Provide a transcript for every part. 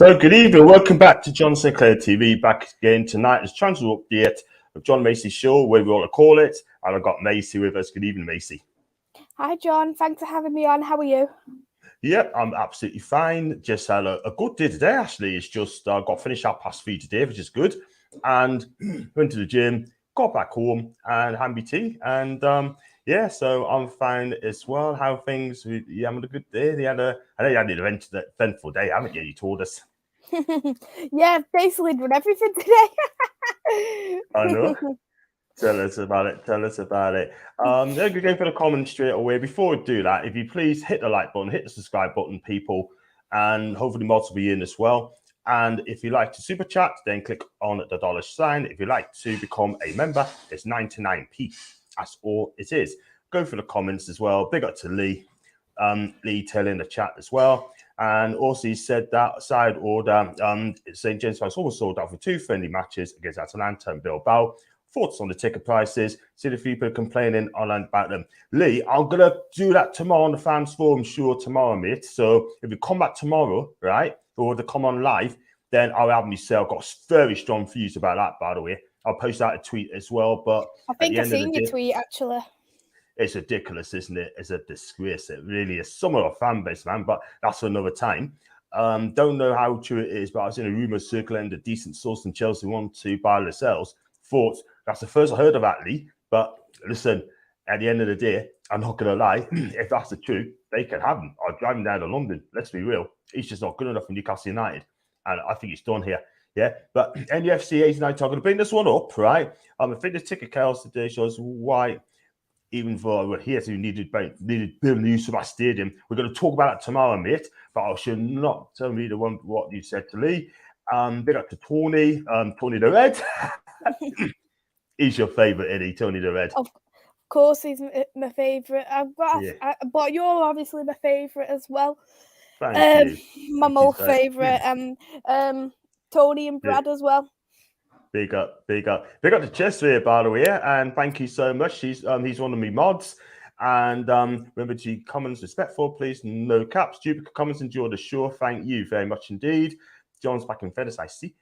So, good evening. Welcome back to John Sinclair TV. Back again tonight is transfer update of John Maisy show, where we want to call it. And I've got Maisy with us. Good evening, Maisy. Hi, John. Thanks for having me on. How are you? Yep, I'm absolutely fine. Just had a good day today, actually. It's just got finished 3:30 today, which is good. And went to the gym, got back home and had my tea. And yeah, so I'm fine as well. How things? You having a good day? I know you had an eventful day, haven't you? You told us. Yeah, basically done everything today. I know. Tell us about it. Then we're going for the comments straight away. Before we do that, if you please hit the like button, hit the subscribe button, people, and hopefully mods will be in as well. And if you like to super chat, then click on the $sign. If you like to become a member, it's 99p. That's all it is. Go for the comments as well. Big up to Lee. Lee Taylor in the chat as well. And also he said that side order, St. James Park almost sold out for 2 friendly matches against Atalanta and Bilbao. Thoughts on the ticket prices? See the people complaining online about them. Lee, I'm going to do that tomorrow on the fans forum, sure, tomorrow, mate. So if you come back tomorrow, right, or to come on live, then I'll have myself got very strong views about that, by the way. I'll post out a tweet as well. But I think I've seen your tweet, actually. It's ridiculous, isn't it? It's a disgrace. It really is. Some of our fan base, man, but that's for another time. Don't know how true it is, but I was in a rumour circling a decent source in Chelsea want to buy Lascelles. Thought that's the first I heard of Lee. But listen, at the end of the day, I'm not going to lie. If that's the truth, they can have him. I'll drive him down to London. Let's be real. He's just not good enough for Newcastle United. And I think he's done here. Yeah. But NEFC 89 talking to bring this one up, right? I think the ticket chaos today shows why. Even though we're here, so we needed building the use of our stadium. We're going to talk about it tomorrow, mate. But I should not tell me what you said to Lee. Big up to Tony, Tony the Red. He's your favourite, Eddie, Tony the Red. Of course, he's my favourite. But you're obviously my favourite as well. Thank you. My most favourite. Tony and Brad as well. Big up to Chester, by the way, and thank you so much. He's one of me mods, and remember to comments respectful, please. No caps, duplicate comments. Enjoy the show. Thank you very much indeed. John's back in Venice, I see.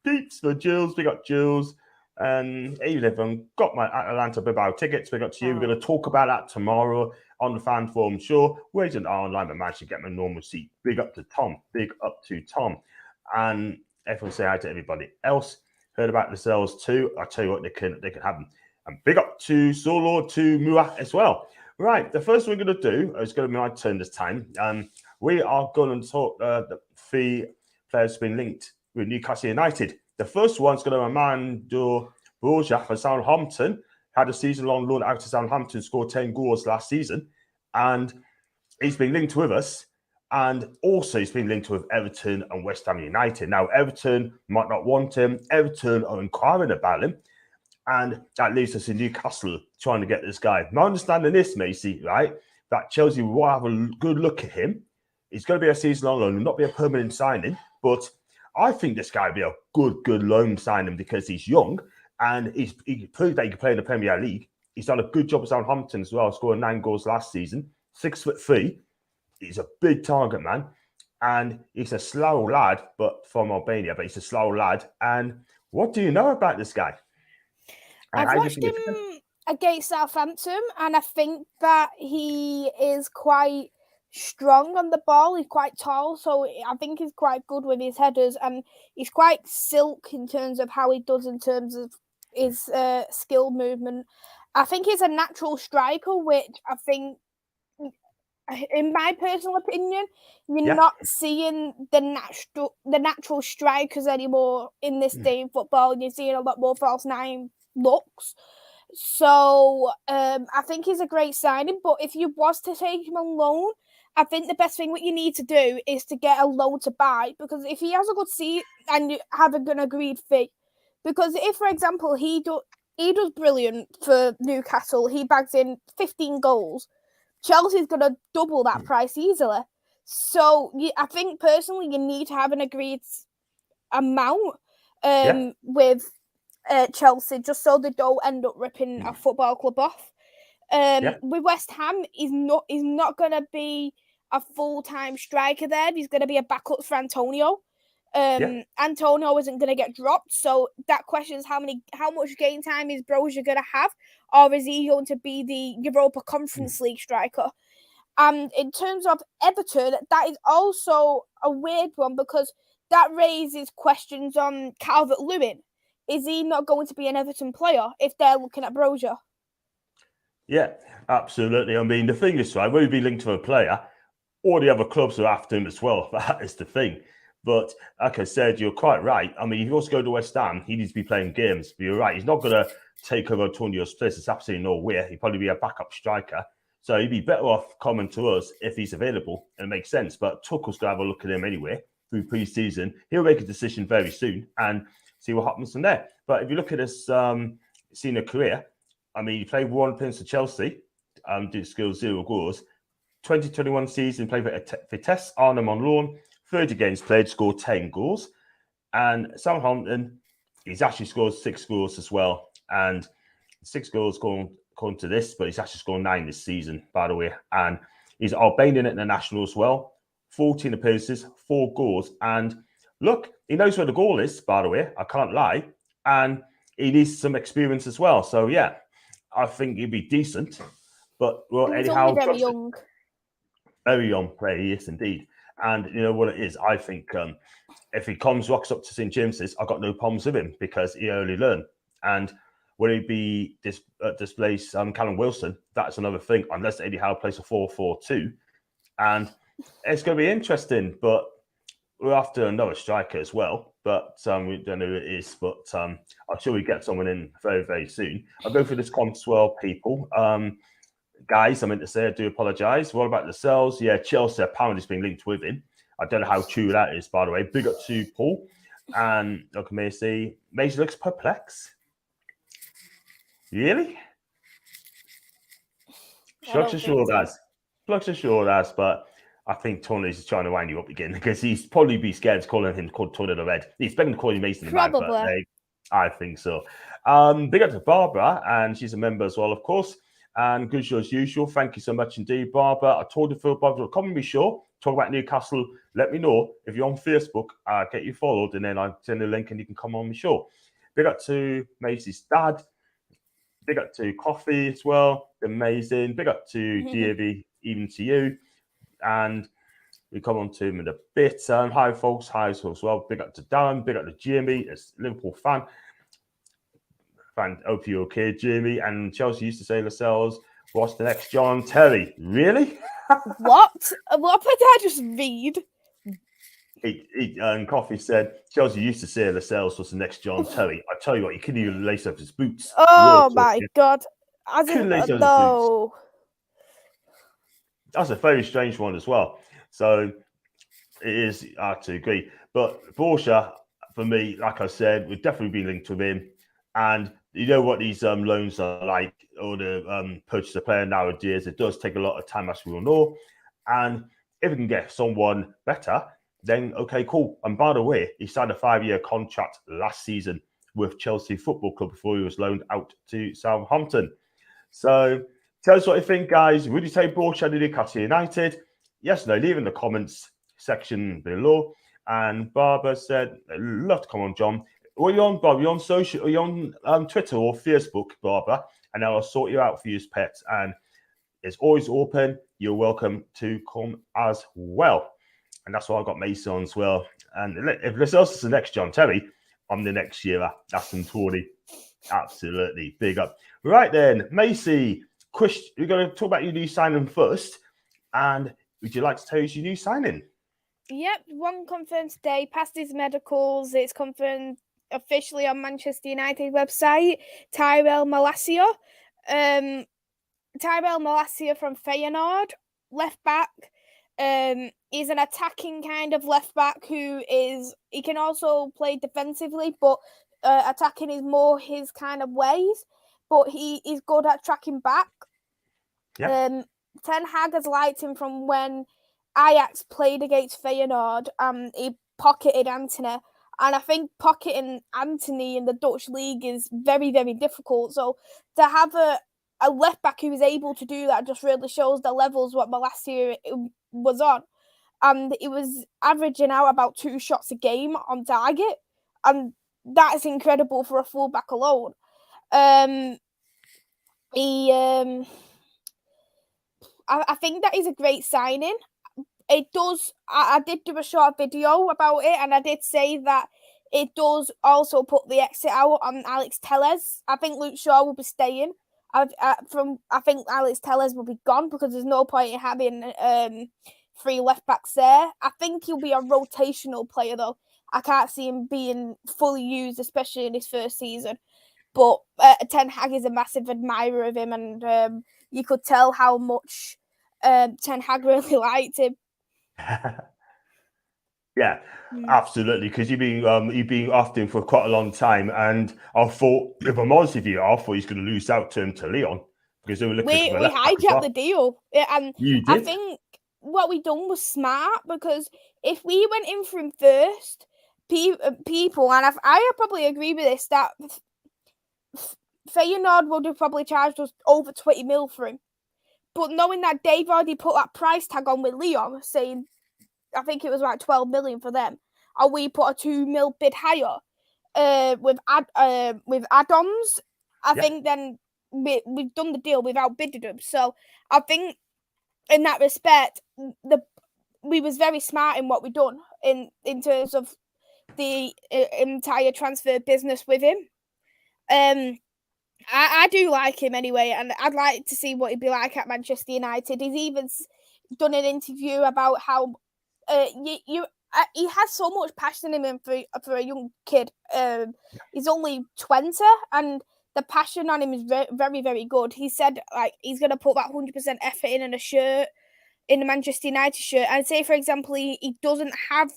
Peeps for Jules. Big up Jules. And even if I've got my Atalanta Bilbao tickets, big up to you. We're going to talk about that tomorrow on the fan forum show. Waiting online, but managed to get my normal seat. Big up to Tom. And everyone say hi to everybody else. Heard about the sales too. I'll tell you what, they can have them. And big up to Solo, to Mua as well. Right, the first we're going to do is going to be my turn this time. We are going to talk the 3 players being linked with Newcastle United. The first one's going to remind Borja for Southampton. Had a season-long loan out to Southampton, scored 10 goals last season. And he's been linked with us. And also, he's been linked with Everton and West Ham United. Now, Everton might not want him. Everton are inquiring about him. And that leaves us in Newcastle trying to get this guy. My understanding is, Maisy, right, that Chelsea will have a good look at him. He's going to be a season-long loan, not be a permanent signing. But I think this guy will be a good loan signing because he's young. And he proved that he can play in the Premier League. He's done a good job at Southampton as well, scoring 9 goals last season. 6'3". He's a big target man, and he's a slow lad, but from Albania. But he's a slow lad. And what do you know about this guy? I've watched him against Southampton, and I think that he is quite strong on the ball. He's quite tall, so I think he's quite good with his headers, and he's quite silk in terms of how he does in terms of his skill movement. I think he's a natural striker, which I think, in my personal opinion, you're not seeing the natural strikers anymore in this day of football. You're seeing a lot more false 9 looks. So I think he's a great signing. But if you was to take him on loan, I think the best thing what you need to do is to get a loan to buy, because if he has a good seat and you have an agreed fee, because if, for example, he does brilliant for Newcastle, he bags in 15 goals. Chelsea's going to double that price easily. So I think personally you need to have an agreed amount with Chelsea, just so they don't end up ripping a football club off. With West Ham, he's not going to be a full-time striker there. He's going to be a backup for Antonio. Antonio isn't going to get dropped, so that questions how much game time is Broja going to have, or is he going to be the Europa Conference League striker? And in terms of Everton, that is also a weird one because that raises questions on Calvert-Lewin. Is he not going to be an Everton player if they're looking at Broja? Yeah, absolutely. I mean, the thing is, right, will he be linked to a player? All the other clubs are after him as well. That is the thing. But like I said, you're quite right. I mean, if he wants to go to West Ham, he needs to be playing games. But you're right. He's not going to take over Antonio's place. It's absolutely nowhere. He'd probably be a backup striker. So he'd be better off coming to us if he's available. And it makes sense. But Tuchel's going to have a look at him anyway through pre-season. He'll make a decision very soon and see what happens from there. But if you look at his senior career, I mean, he played one appearance for Chelsea, did score 0 goals. 2021 season, played for Vitesse Arnhem on loan. 30 games played, scored 10 goals. And Southampton, he's actually scored 6 goals as well. And 6 goals according to this, but he's actually scored 9 this season, by the way. And he's Albanian international as well. 14 appearances, 4 goals. And look, he knows where the goal is, by the way. I can't lie. And he needs some experience as well. So, yeah, I think he'd be decent. But, well, he's anyhow, only very young. Very young player, yes, indeed. And you know what it is? I think if he rocks up to St. James's, I've got no problems with him because he only learned. And will he be displace Callum Wilson? That's another thing, unless Eddie Howe plays a 4-4-2. And it's going to be interesting, but we're after another striker as well. But we don't know who it is. But I'm sure we get someone in very, very soon. I'll go through this comments as well, people. Guys, I meant to say, I do apologise. What about the sales? Yeah, Chelsea apparently has been linked with him. I don't know how true that is, by the way. Big up to Paul. And look at Maisy. Maisy looks perplexed. Really? Shrugs his shoulders. Shrugs his shoulders, but I think Tony's just trying to wind you up again because he's probably be scared of calling him called Tony the Red. He's better than calling Mason the Mad, but I think so. Big up to Barbara, and she's a member as well, of course. And good show as usual. Thank you so much indeed, Barbara. I told you for Barbara, come and be sure. Talk about Newcastle. Let me know. If you're on Facebook, get you followed, and then I'll send a link and you can come on the show. Big up to Maisy's dad. Big up to Coffee as well. Amazing. Big up to Diaby, even to you. And we come on to him in a bit. Hi, folks. Hi as well. Big up to Darren. Big up to Jamie, as a Liverpool fan. Hope you're okay, Jamie. And Chelsea used to say Lascelles, what's the next John Terry? Really? What? What did I just read? And Coffee said, Chelsea used to say Lascelles was the next John Terry. I tell you what, he couldn't even lace up his boots. Oh, my God. As couldn't lace up no. his boots. That's a very strange one as well. So it is hard to agree. But Borja, for me, like I said, would definitely be linked with him. And you know what these loans are like, or the purchase a player nowadays. It does take a lot of time, as we all know. And if we can get someone better, then okay, cool. And by the way, he signed a 5-year contract last season with Chelsea Football Club before he was loaned out to Southampton. So tell us what you think, guys. Would you say Borja to Newcastle United? Yes, no. Leave in the comments section below. And Barbara said, I'd love to come on, John. What are you on, Bob? Are you on social? Are you on Twitter or Facebook, Barbara? And I'll sort you out for your pets. And it's always open. You're welcome to come as well. And that's why I got Maisy on as well. And if this else is the next John Terry, I'm the next Shearer. That's in 20. Absolutely. Big up. Right then, Maisy, Chris, we're going to talk about your new signing first. And would you like to tell us your new signing? Yep, one confirmed today. Passed his medicals. It's confirmed officially on Manchester United website. Tyrell Malacia. Tyrell Malacia from Feyenoord, left back. He's an attacking kind of left back he can also play defensively, but attacking is more his kind of ways. But he is good at tracking back. Yeah. Ten Hag has liked him from when Ajax played against Feyenoord. He pocketed Antony. And I think pocketing Antony in the Dutch league is very, very difficult. So to have a left back who is able to do that just really shows the levels what Malacia was on, and he was averaging out about 2 shots a game on target, and that's incredible for a fullback alone. I think that is a great signing. It does. I did do a short video about it, and I did say that it does also put the exit out on Alex Telles. I think Luke Shaw will be staying. I think Alex Telles will be gone because there's no point in having 3 left backs there. I think he'll be a rotational player though. I can't see him being fully used, especially in his first season. But Ten Hag is a massive admirer of him, and you could tell how much Ten Hag really liked him. Yeah, absolutely. Because you've been after him for quite a long time, and I thought, if I'm honest with you, I thought he's going to lose out to him to Leon because they were looking for we hijacked the deal, and you did. I think what we done was smart, because if we went in for him first, people, and I probably agree with this, that Feyenoord would have probably charged us over 20 mil for him. But knowing that they've already put that price tag on with Leon, saying, I think it was like 12 million for them, and we put a 2 mil bid higher with add-ons, I think then we've done the deal without bidding them. So I think in that respect, we was very smart in what we done in terms of the entire transfer business with him. I do like him anyway, and I'd like to see what he'd be like at Manchester United. He's even done an interview about how he has so much passion in him for a young kid. He's only 20, and the passion on him is very, very good. He said like he's going to put that 100% effort in a shirt, in the Manchester United shirt. And say, for example, he doesn't have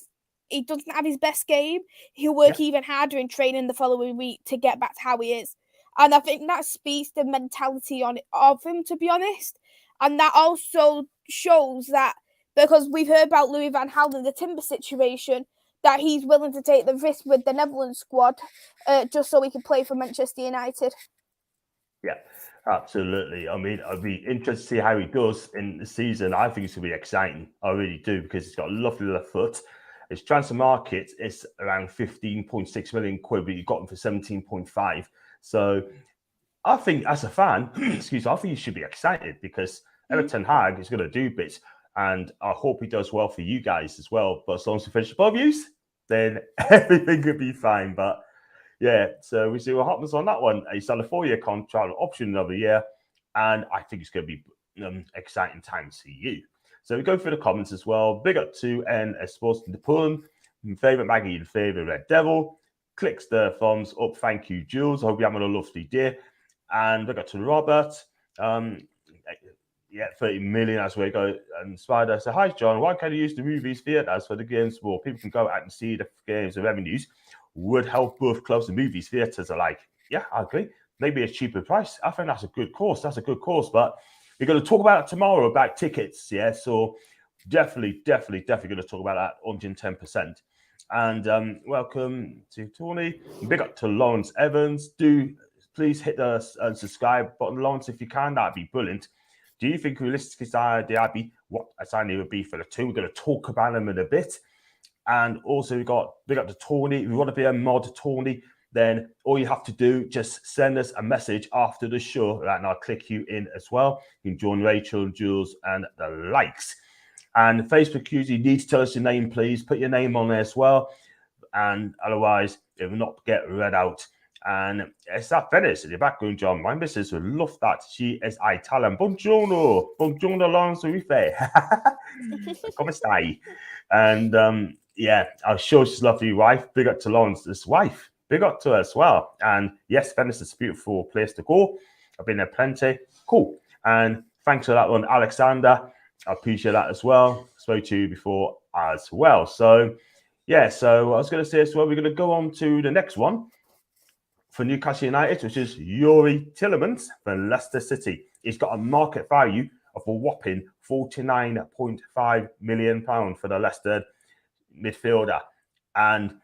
his best game, he'll work even harder in training the following week to get back to how he is. And I think that speaks the mentality of him, to be honest. And that also shows that, because we've heard about Louis van Gaal in the Timber situation, that he's willing to take the risk with the Netherlands squad just so he can play for Manchester United. Yeah, absolutely. I mean, I'd be interested to see how he does in the season. I think it's going to be exciting. I really do, because he's got a lovely left foot. His transfer market is around 15.6 million quid, but you got him for 17.5. So I think, as a fan, I think you should be excited, because Erik ten Hag is going to do bits, and I hope he does well for you guys as well. But as long as he finishes above you, then everything could be fine. But yeah, so we see what happens on that one. He's on a 4-year contract, option another year, and I think it's going to be exciting times for you. So we go through the comments as well. Big up to NS Sports in the Pool. Favorite Maggie and favorite Red Devil. Clicks the thumbs up. Thank you, Jules. I hope you're having a lovely day. And big up to Robert. 30 million as we go. And Spider said, hi, John. Why can't you use the movies theaters for the games more? People can go out and see the games. The revenues would help both clubs and movies theaters alike. Yeah, I agree. Maybe a cheaper price. I think that's a good course. But we're going to talk about it tomorrow about tickets. Yeah, so definitely going to talk about that 110%. And welcome to Tony. Big up to Lawrence Evans. Do please hit the subscribe button, Lawrence, if you can. That'd be brilliant. Do you think realistically Diaby, what a signing would be for the two? We're going to talk about them in a bit. And also we've got big up to Tony. If you want to be a mod Tony, then all you have to do, just send us a message after the show, right, and I'll click you in as well. You can join Rachel and Jules and the likes. And Facebook users, you need to tell us your name, please. Put your name on there as well. And otherwise, it will not get read out. And it's that Venice in the background, John. My missus would love that. She is Italian. Buongiorno. Buongiorno, Alonso. Come stai? And yeah, I'm sure she's a lovely wife. Big up to Lawrence's wife. Big up to her as well. And yes, Venice is a beautiful place to go. I've been there plenty. Cool. And thanks for that one, Alexander. I appreciate that as well. Spoke to you before as well. So, yeah, so I was going to say as well, we're going to go on to the next one for Newcastle United, which is Youri Tielemans for Leicester City. He's got a market value of a whopping £49.5 million for the Leicester midfielder. And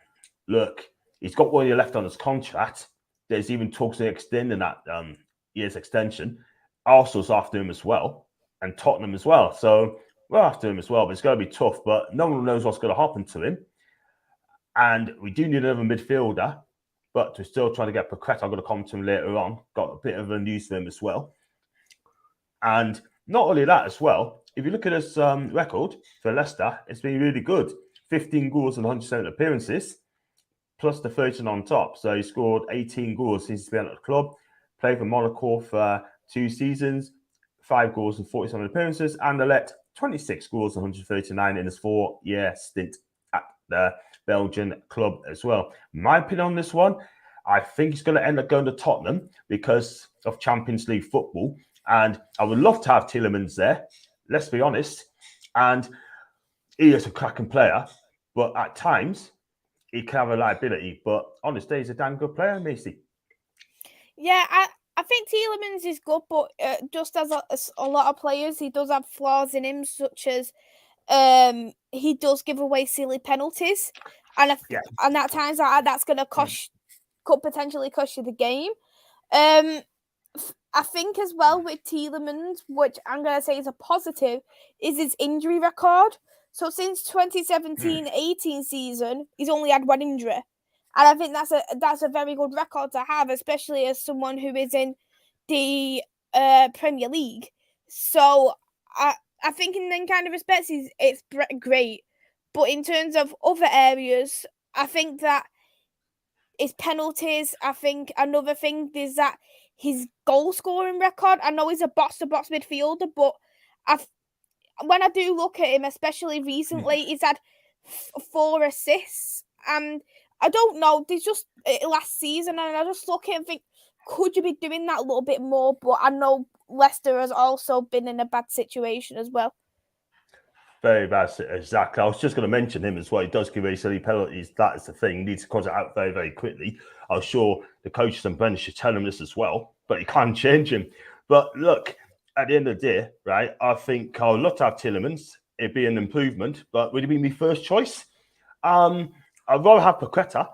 look, he's got 1 year left on his contract. There's even talks of extending that year's extension. Arsenal's after him as well, and Tottenham as well. So well after him as well, but it's going to be tough. But no one knows what's going to happen to him. And we do need another midfielder, but we're still trying to get Paqueta. I'm going to come to him later on. Got a bit of a news for him as well. And not only that as well, if you look at his record for Leicester, it's been really good. 15 goals and 100% appearances, plus the 13 on top. So he scored 18 goals since he's been at the club. Played for Monaco for 2 seasons, 5 goals and 47 appearances, and let 26 goals and 139 in his 4-year stint at the Belgian club as well. My opinion on this one, I think he's going to end up going to Tottenham because of Champions League football. And I would love to have Tielemans there, let's be honest. And he is a cracking player, but at times he can have a liability. But honestly, he's a damn good player, Maisy. Yeah, I think Tielemans is good, but just as a lot of players, he does have flaws in him, such as he does give away silly penalties. And and at times that's going to could potentially cost you the game. I think as well with Tielemans, which I'm going to say is a positive, is his injury record. So since 2017-18 season, he's only had 1 injury. And I think that's a very good record to have, especially as someone who is in the Premier League. So I think in them kind of respects, it's great. But in terms of other areas, I think that his penalties, I think another thing is that his goal scoring record. I know he's a box-to-box midfielder, but when I do look at him, especially recently, he's had 4 assists. And I don't know, there's just last season, and I just look at him and think, could you be doing that a little bit more? But I know Leicester has also been in a bad situation as well. Very bad, exactly. I was just going to mention him as well. He does give away silly penalties. That is the thing. He needs to cut it out very, very quickly. I'm sure the coaches and Brendan should tell him this as well, but he can't change him. But look, at the end of the day, right, I think I would love to have Tielemans. It'd be an improvement, but would it be my first choice? I'd rather have Paqueta,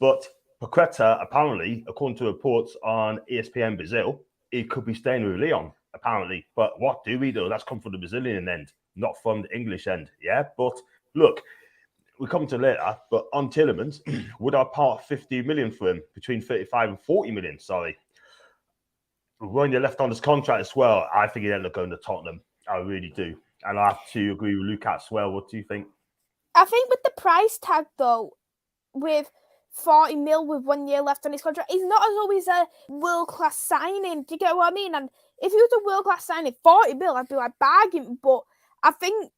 but Paqueta, apparently, according to reports on ESPN Brazil, he could be staying with Lyon, apparently. But what do we do? That's come from the Brazilian end, not from the English end, yeah? But look, we come to later, but on Tielemans, would I part 50 million for him? Between 35 and 40 million, sorry. When you're left on his contract as well, I think he'd end up going to Tottenham. I really do. And I have to agree with Luke as well. What do you think? I think with the price tag, though, with 40 mil with 1 year left on his contract, he's not as always a world-class signing. Do you get what I mean? And if he was a world-class signing, 40 mil, I'd be like bargain. But I think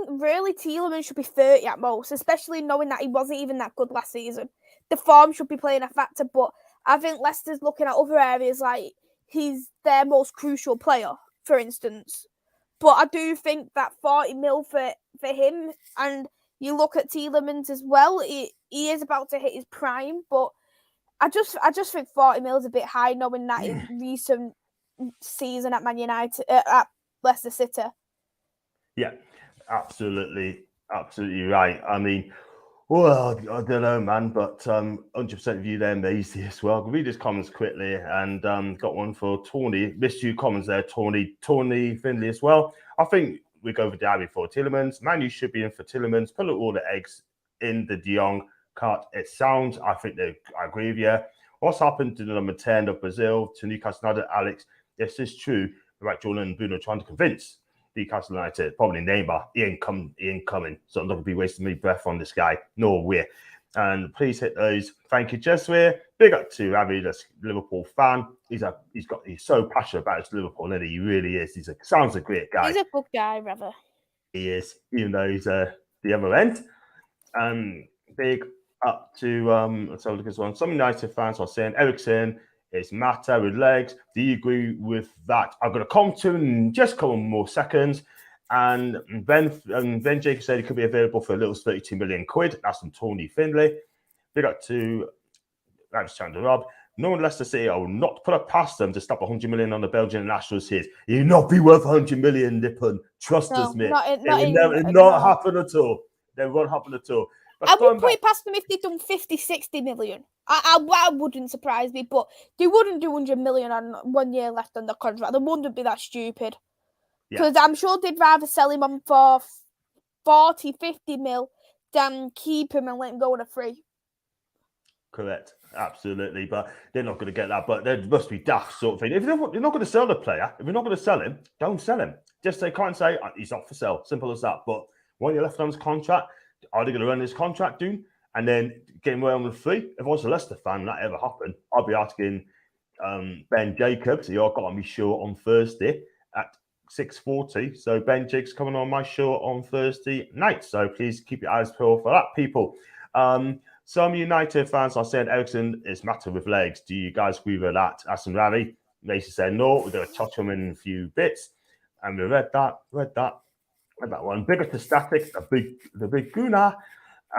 really Tielemans should be 30 at most, especially knowing that he wasn't even that good last season. The form should be playing a factor, but I think Leicester's looking at other areas like he's their most crucial player, for instance. But I do think that 40 mil for him, and you look at Tielemans as well, he is about to hit his prime, but I just think 40 mil is a bit high, knowing that his recent season at Man United, at Leicester City. Yeah, absolutely right. I mean, well, I don't know, man, but 100% view there, Maisy as well. Read his comments quickly, and got one for Tony. Missed you comments there, Tony Findlay as well. I think we go for Diaby for Tielemans. Man, you should be in for Tielemans. Put all the eggs in the De Jong cart. It sounds. I think I agree with you. What's happened to the number 10 of Brazil, to Newcastle United, Alex? Yes, it's true. Right, Jordan and Bruno trying to convince Newcastle United, probably Neymar, he ain't coming. So I'm not going to be wasting my breath on this guy. No way. And please hit those. Thank you, Jesway. Big up to Ravi, the Liverpool fan. He's so passionate about his Liverpool, and he really is. Sounds a great guy. He's a good guy, rather. He is, even though he's the other end. Big up to let's have a look at this one. Some United fans are saying Eriksen is Mata with legs. Do you agree with that? I'm going to come to in just a couple more seconds. And Ben Jacob said he could be available for a little 32 million quid. That's from Tony Findlay. Big up to Chandler Rob. No one Leicester City, I will not put it past them to stop 100 million on the Belgian nationals here. You'll not be worth 100 million, Nippon. Trust us, mate. It will not happen at all. They won't happen at all. I wouldn't put it past them if they'd done 50, 60 million. I wouldn't surprise me, but they wouldn't do 100 million on 1 year left on the contract. They wouldn't be that stupid. Because I'm sure they'd rather sell him on for 40, 50 mil than keep him and let him go on a free. Correct. Absolutely. But they're not going to get that. But there must be daft sort of thing. If you're not going to sell the player, if you're not going to sell him, don't sell him. Just they can't say he's not for sale. Simple as that. But when you're left on his contract, are they going to run his contract down and then get him away on the free? If I was a Leicester fan and that ever happened, I'd be asking Ben Jacobs, you're got on my show on Thursday at 6:40. So Ben Jacobs coming on my show on Thursday night. So please keep your eyes peeled for that, people. Some United fans are saying Eriksen is matter with legs. Do you guys agree with that? Aston Ravi. Maisy said no. We're going to touch him in a few bits. And we read that one. Bigger to Static, the big Guna.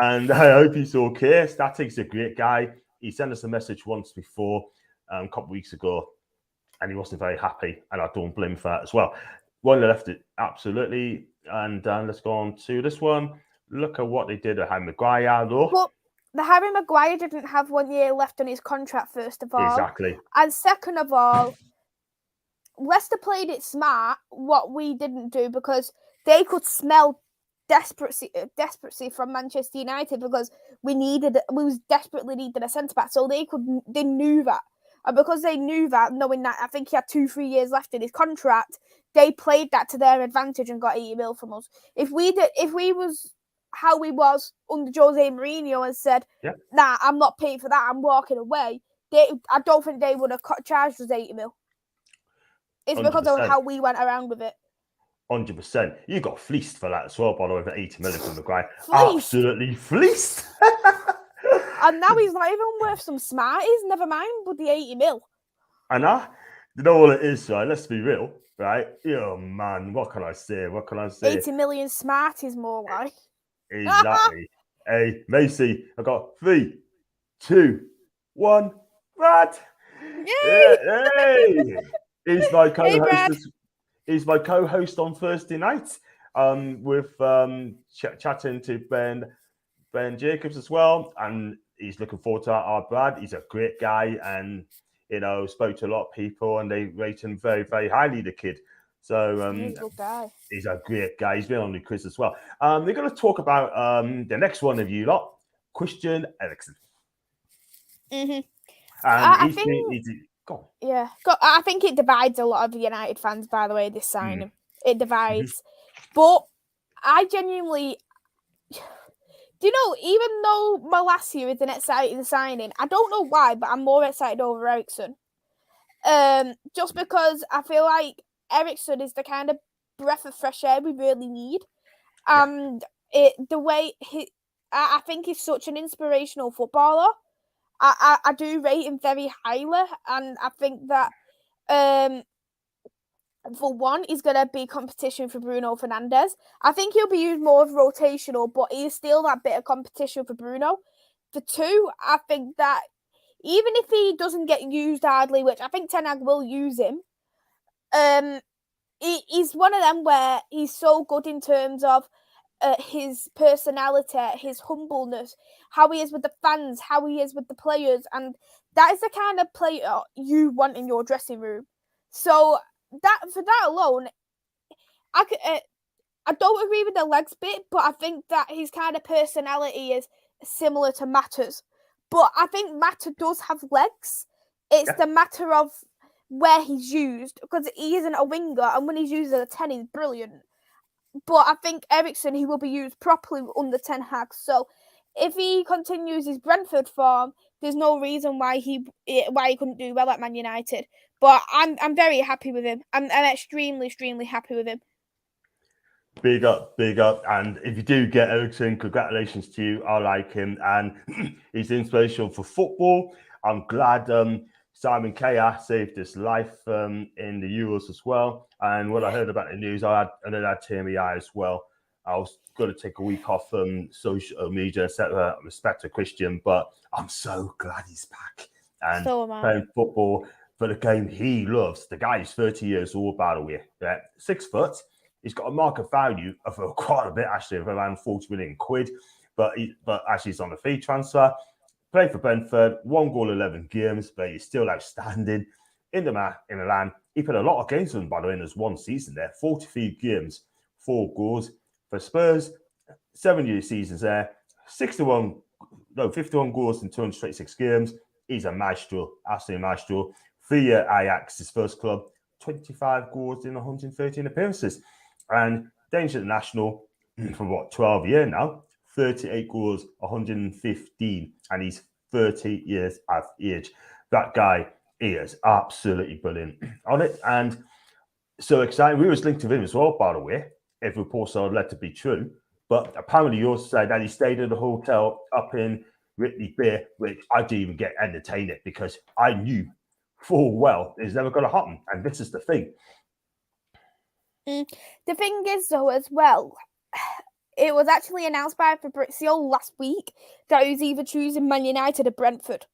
And I hope he's okay. Static's a great guy. He sent us a message once before, a couple of weeks ago, and he wasn't very happy. And I don't blame him for that as well. One left it, absolutely. And let's go on to this one. Look at what they did at Harry Maguire, though. Well, the Harry Maguire didn't have 1 year left on his contract, first of all. Exactly. And second of all, Leicester played it smart, what we didn't do, because they could smell desperacy from Manchester United, because we desperately needed a centre-back. So they knew that. And because they knew that, knowing that I think he had 2-3 years left in his contract, they played that to their advantage and got 80 mil from us. If we was how we was under Jose Mourinho and said, nah, I'm not paying for that, I'm walking away, I don't think they would have charged us 80 mil. It's 100%. Because of how we went around with it. 100%. You got fleeced for that as well, by the way, for 80 million from the guy. Absolutely fleeced. And now he's not even worth some Smarties, never mind, but the 80 mil. And you know what it is, right? Let's be real, right? Oh, man, what can I say? 80 million Smarties, more like. Exactly. Hey, Maisy, I got 3, 2, 1. Brad. Yay! Hey! He's my co-host. Hey, he's my co-host on Thursday night. With chatting to Ben Jacobs as well, and he's looking forward to our Brad. He's a great guy, and spoke to a lot of people, and they rate him very, very highly. The kid. So he's a good guy. He's a great guy. He's been on the quiz as well. They're going to talk about the next one of you lot, Christian Eriksen. Mm-hmm. I think it divides a lot of United fans, by the way, this signing. It divides. Mm-hmm. But I genuinely... Do you know, even though Malacia is an exciting signing, I don't know why, but I'm more excited over Eriksen. Just because I feel like Eriksen is the kind of breath of fresh air we really need. And I think he's such an inspirational footballer. I do rate him very highly, and I think that for one, he's going to be competition for Bruno Fernandes. I think he'll be used more of rotational, but he's still that bit of competition for Bruno. For two, I think that even if he doesn't get used hardly, which I think Ten Hag will use him, he's one of them where he's so good in terms of his personality, his humbleness, how he is with the fans, how he is with the players, and that is the kind of player you want in your dressing room. So for that alone, I don't agree with the legs bit, but I think that his kind of personality is similar to Mata's. But I think Mata does have legs. It's the matter of where he's used, because he isn't a winger, and when he's used as a 10, he's brilliant. But I think Eriksen, he will be used properly under Ten Hag. So if he continues his Brentford form, there's no reason why he couldn't do well at Man United. But I'm very happy with him. I'm extremely, extremely happy with him. Big up. And if you do get Eriksen, congratulations to you. I like him, and he's inspirational for football. I'm glad Simon Kjær saved his life in the Euros as well. And when I heard about the news, I had a tear in my eye as well. I was going to take a week off from social media, etc. Respect to Christian, but I'm so glad he's back and playing football for the game he loves. The guy is 30 years old, by the way. 6 foot. He's got a market value of quite a bit, actually, of around 40 million quid. But actually, he's on a free transfer. Played for Brentford, 1 goal, 11 games, but he's still outstanding in Milan. he played a lot of games for them, by the way, in his one season there. 43 games, 4 goals. For Spurs, 7-year seasons there. 51 goals in 226 games. He's a maestro, absolutely maestro. 3-year Ajax, his first club. 25 goals in 113 appearances. And Danish international for 12 years now. 38 goals, 115. And he's 30 years of age. That guy is absolutely brilliant on it. And so exciting. We was linked to him as well, by the way, if reports are led to be true. But apparently you also said that he stayed at a hotel up in Whitley Bay, which I didn't even get entertained it because I knew full well it's never going to happen. And this is the thing. The thing is, though, as well, it was actually announced by Fabrizio last week that he was either choosing Man United or Brentford.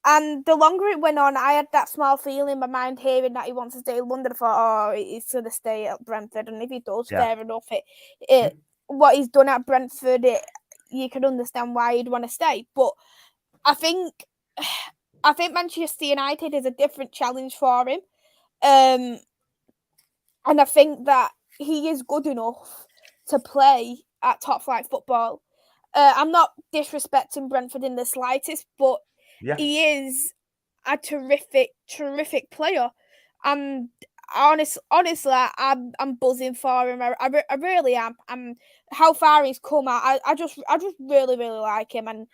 And the longer it went on, I had that small feeling in my mind hearing that he wants to stay in London. I thought, he's going to stay at Brentford. And if he does, fair enough. What he's done at Brentford, you can understand why he'd want to stay. But I think Manchester United is a different challenge for him. And I think that he is good enough to play at top flight football. I'm not disrespecting Brentford in the slightest, but he is a terrific player. And honestly, I'm buzzing for him. I really am. How far he's come out, I just really like him. And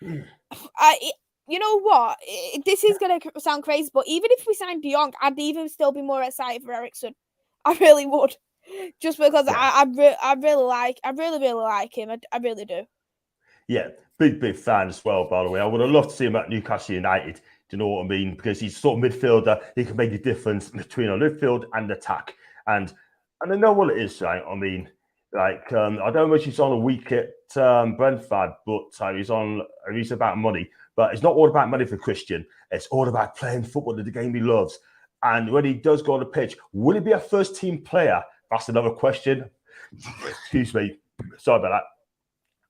you know what? This is gonna sound crazy, but even if we signed De Jong, I'd even still be more excited for Eriksen. I really would, just because I really like him. I really do. Yeah, big fan as well, by the way. I would have loved to see him at Newcastle United. Do you know what I mean? Because he's sort of midfielder. He can make a difference between a midfield and attack. And I know what it is, right? I mean, like, I don't know if he's on a week at Brentford, but he's about money. But it's not all about money for Christian. It's all about playing football, the game he loves. And when he does go on the pitch, will he be a first-team player? That's another question. Excuse me. Sorry about that.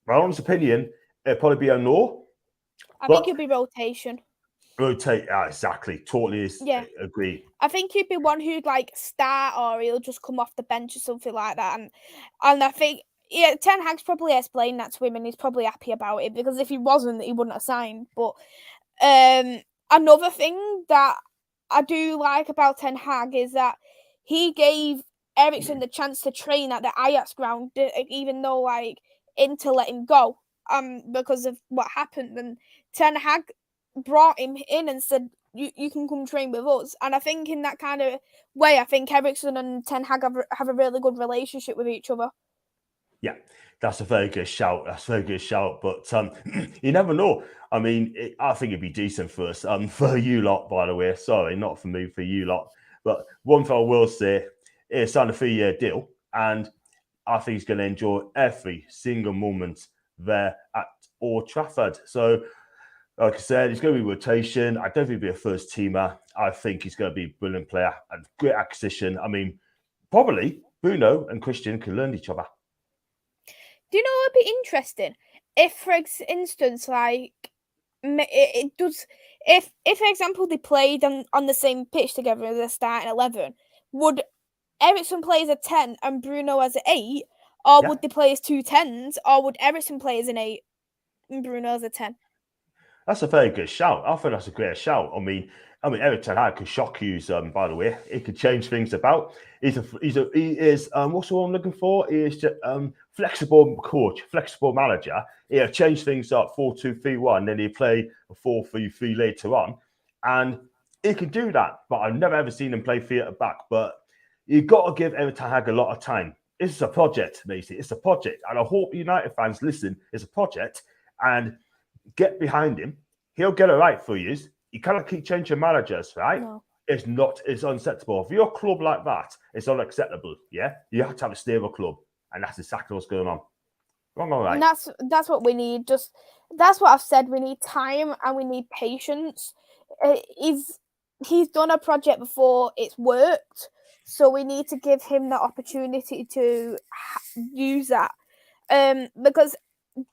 My honest opinion, it'd probably be a no. I think it'd be rotation. Rotate, exactly. Totally agree. I think he'd be one who'd like start, or he'll just come off the bench or something like that. And I think, Ten Hag's probably explained that to him, and he's probably happy about it, because if he wasn't, he wouldn't have signed. But another thing that I do like about Ten Hag is that he gave Eriksen the chance to train at the Ajax ground, even though like Inter let him go because of what happened. And Ten Hag brought him in and said, you can come train with us. And I think in that kind of way, I think Eriksen and Ten Hag have a really good relationship with each other. Yeah, that's a very good shout. But you never know. I mean, I think it'd be decent for us. For you lot, by the way. Sorry, not for me, for you lot. But one thing I will say, it's on a 3-year deal. And I think he's going to enjoy every single moment there at Old Trafford. So, like I said, it's going to be rotation. I don't think he'll be a first teamer. I think he's going to be a brilliant player and great acquisition. I mean, probably Bruno and Christian can learn each other. Do you know what would be interesting? If, for instance, like it does, if for example they played on the same pitch together as a starting 11, would Eriksen play as a 10 and Bruno as an 8, or would they play as 2 10s, or would Eriksen play as an 8 and Bruno as a 10? That's a very good shout. I think that's a great shout. I mean, Erik Ten Hag could shock you. By the way, he could change things about. He is what's the one I'm looking for? He is just, flexible coach, flexible manager. He'll change things up 4-2-3-1, then he'll play a 4-3-3 later on, and he can do that. But I've never ever seen him play theatre back. But you've got to give Erik Ten Hag a lot of time. This is a project, Maisy. It's a project, and I hope United fans listen. It's a project, and get behind him. He'll get it right for you. You cannot keep changing managers, right? No. It's unacceptable. If you're a club like that, it's unacceptable. Yeah, you have to have a stable club, and that's exactly what's going on. Wrong or right? And that's what we need. That's what I've said. We need time and we need patience. He's done a project before. It's worked, so we need to give him the opportunity to use that. Because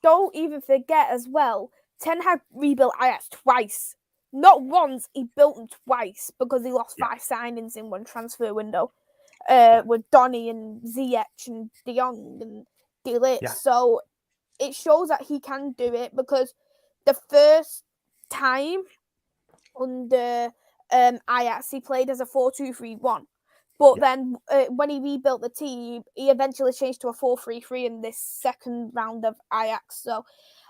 don't even forget as well, Ten Hag rebuilt Ajax twice. not once, he built them twice because he lost 5 signings in one transfer window with Donny and Ziyech and De Jong and De Ligt. Yeah. So it shows that he can do it, because the first time under Ajax, he played as a 4-2-3-1. But then when he rebuilt the team, he eventually changed to a 4-3-3 in this second round of Ajax. So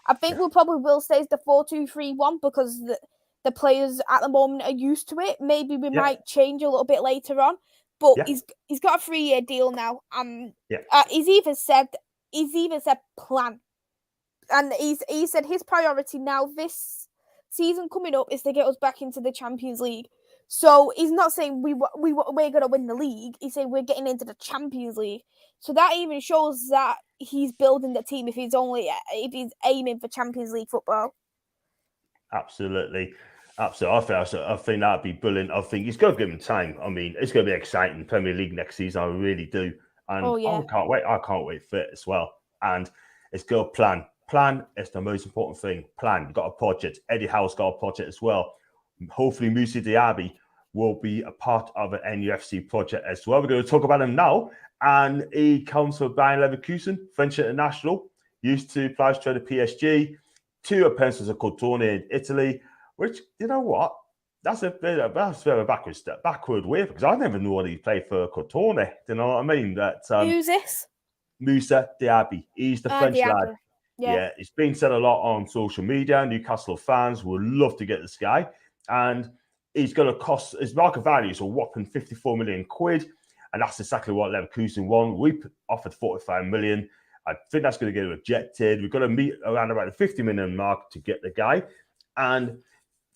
I think we probably will stay as the 4-2-3-1 because the players at the moment are used to it. Maybe we might change a little bit later on. But he's got a 3-year deal now. He's even said plan. And he said his priority now this season coming up is to get us back into the Champions League. So he's not saying we're going to win the league. He's saying we're getting into the Champions League. So that even shows that he's building the team if he's aiming for Champions League football. Absolutely. I think that'd be brilliant. I think he's got to give him time. I mean, it's going to be exciting Premier League next season. I really do. And I can't wait. I can't wait for it as well. And it's got a plan. Plan is the most important thing. Plan. You've got a project. Eddie Howe's got a project as well. Hopefully, Moussa Diaby will be a part of an NUFC project as well. We're going to talk about him now. And he comes from Bayern Leverkusen, French international. Used to play for the PSG. 2 appearances at Crotone in Italy. Which, you know what? That's a bit of a backward way, because I never knew what he played for Crotone. You know what I mean? Who's this? Moussa Diaby. He's the French Diaby. lad. Yeah, it's been said a lot on social media. Newcastle fans would love to get this guy. And he's going to cost, his market value is a whopping 54 million quid. And that's exactly what Leverkusen won. We offered 45 million. I think that's going to get rejected. We've got to meet around about the 50 million mark to get the guy. And